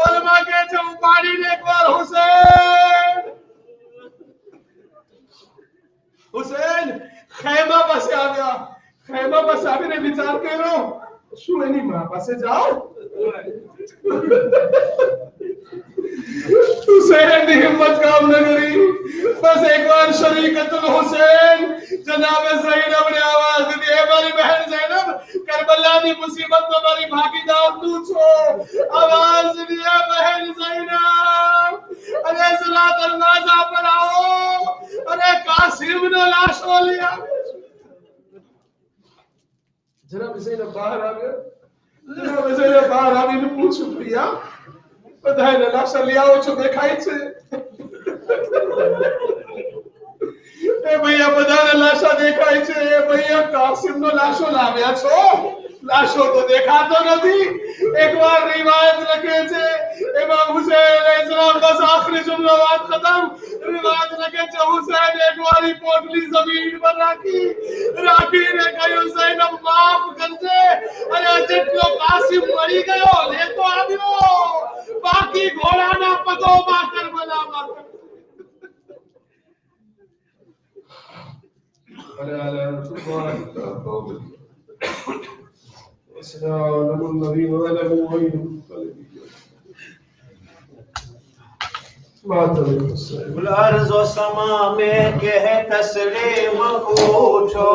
ઓલમા કહે છે ઉપાડીને એકવાર હુસૈન ખેમા પાસે આવ્યા. ખેમા પાસે આવીને વિચાર કર્યો, શું એની માં પાસે જાઓ? હુસૈનની હિંમત કામ ન કરી. બસ એકવાર શરીકતુલ હુસૈન જનાબે ઝૈનબને આવાજ દીધી, એ મારી બહેન ઝૈનબ, કરબલાની મુસીબતમાં મારી ભાગીદાર તું છો. આવાજ દીધી, એ બહેન ઝૈનબ, અરે જરા દરવાજા પર આવો, અરે કાસિમનો લાશો લઈ આવે. જનાબ ઝૈનબ બહાર આવ્યા. જનાબ ઝૈનબ બહાર આવીને પૂછ્યું, પ્રિયા બધાને લાશા લઈ આવો છો, દેખાય છે? એ ભૈયા બધાને લાશા દેખાય છે. એ ભૈયા કાસિમનો લાશો લાવ્યા છો? લાશો તો દેખાતો નથી. એકવાર રિવાયત લખે છે ઇમામ હુસૈન अलैहिस्सलाम बस आखिरी जुमला बात खत्म। रिवाज लगे जो हुसैन एक बारी पोटली जमीन पर राखी ने कही हुसैन अब माफ कर दे, अरे जितनो कासिम मरी गयो ले तो आवियो, बाकी घोड़ा ना पतो माकर बना माकर। अरे अरे सुभान अर्ज़ व समा में कह तस्लीम पूछो,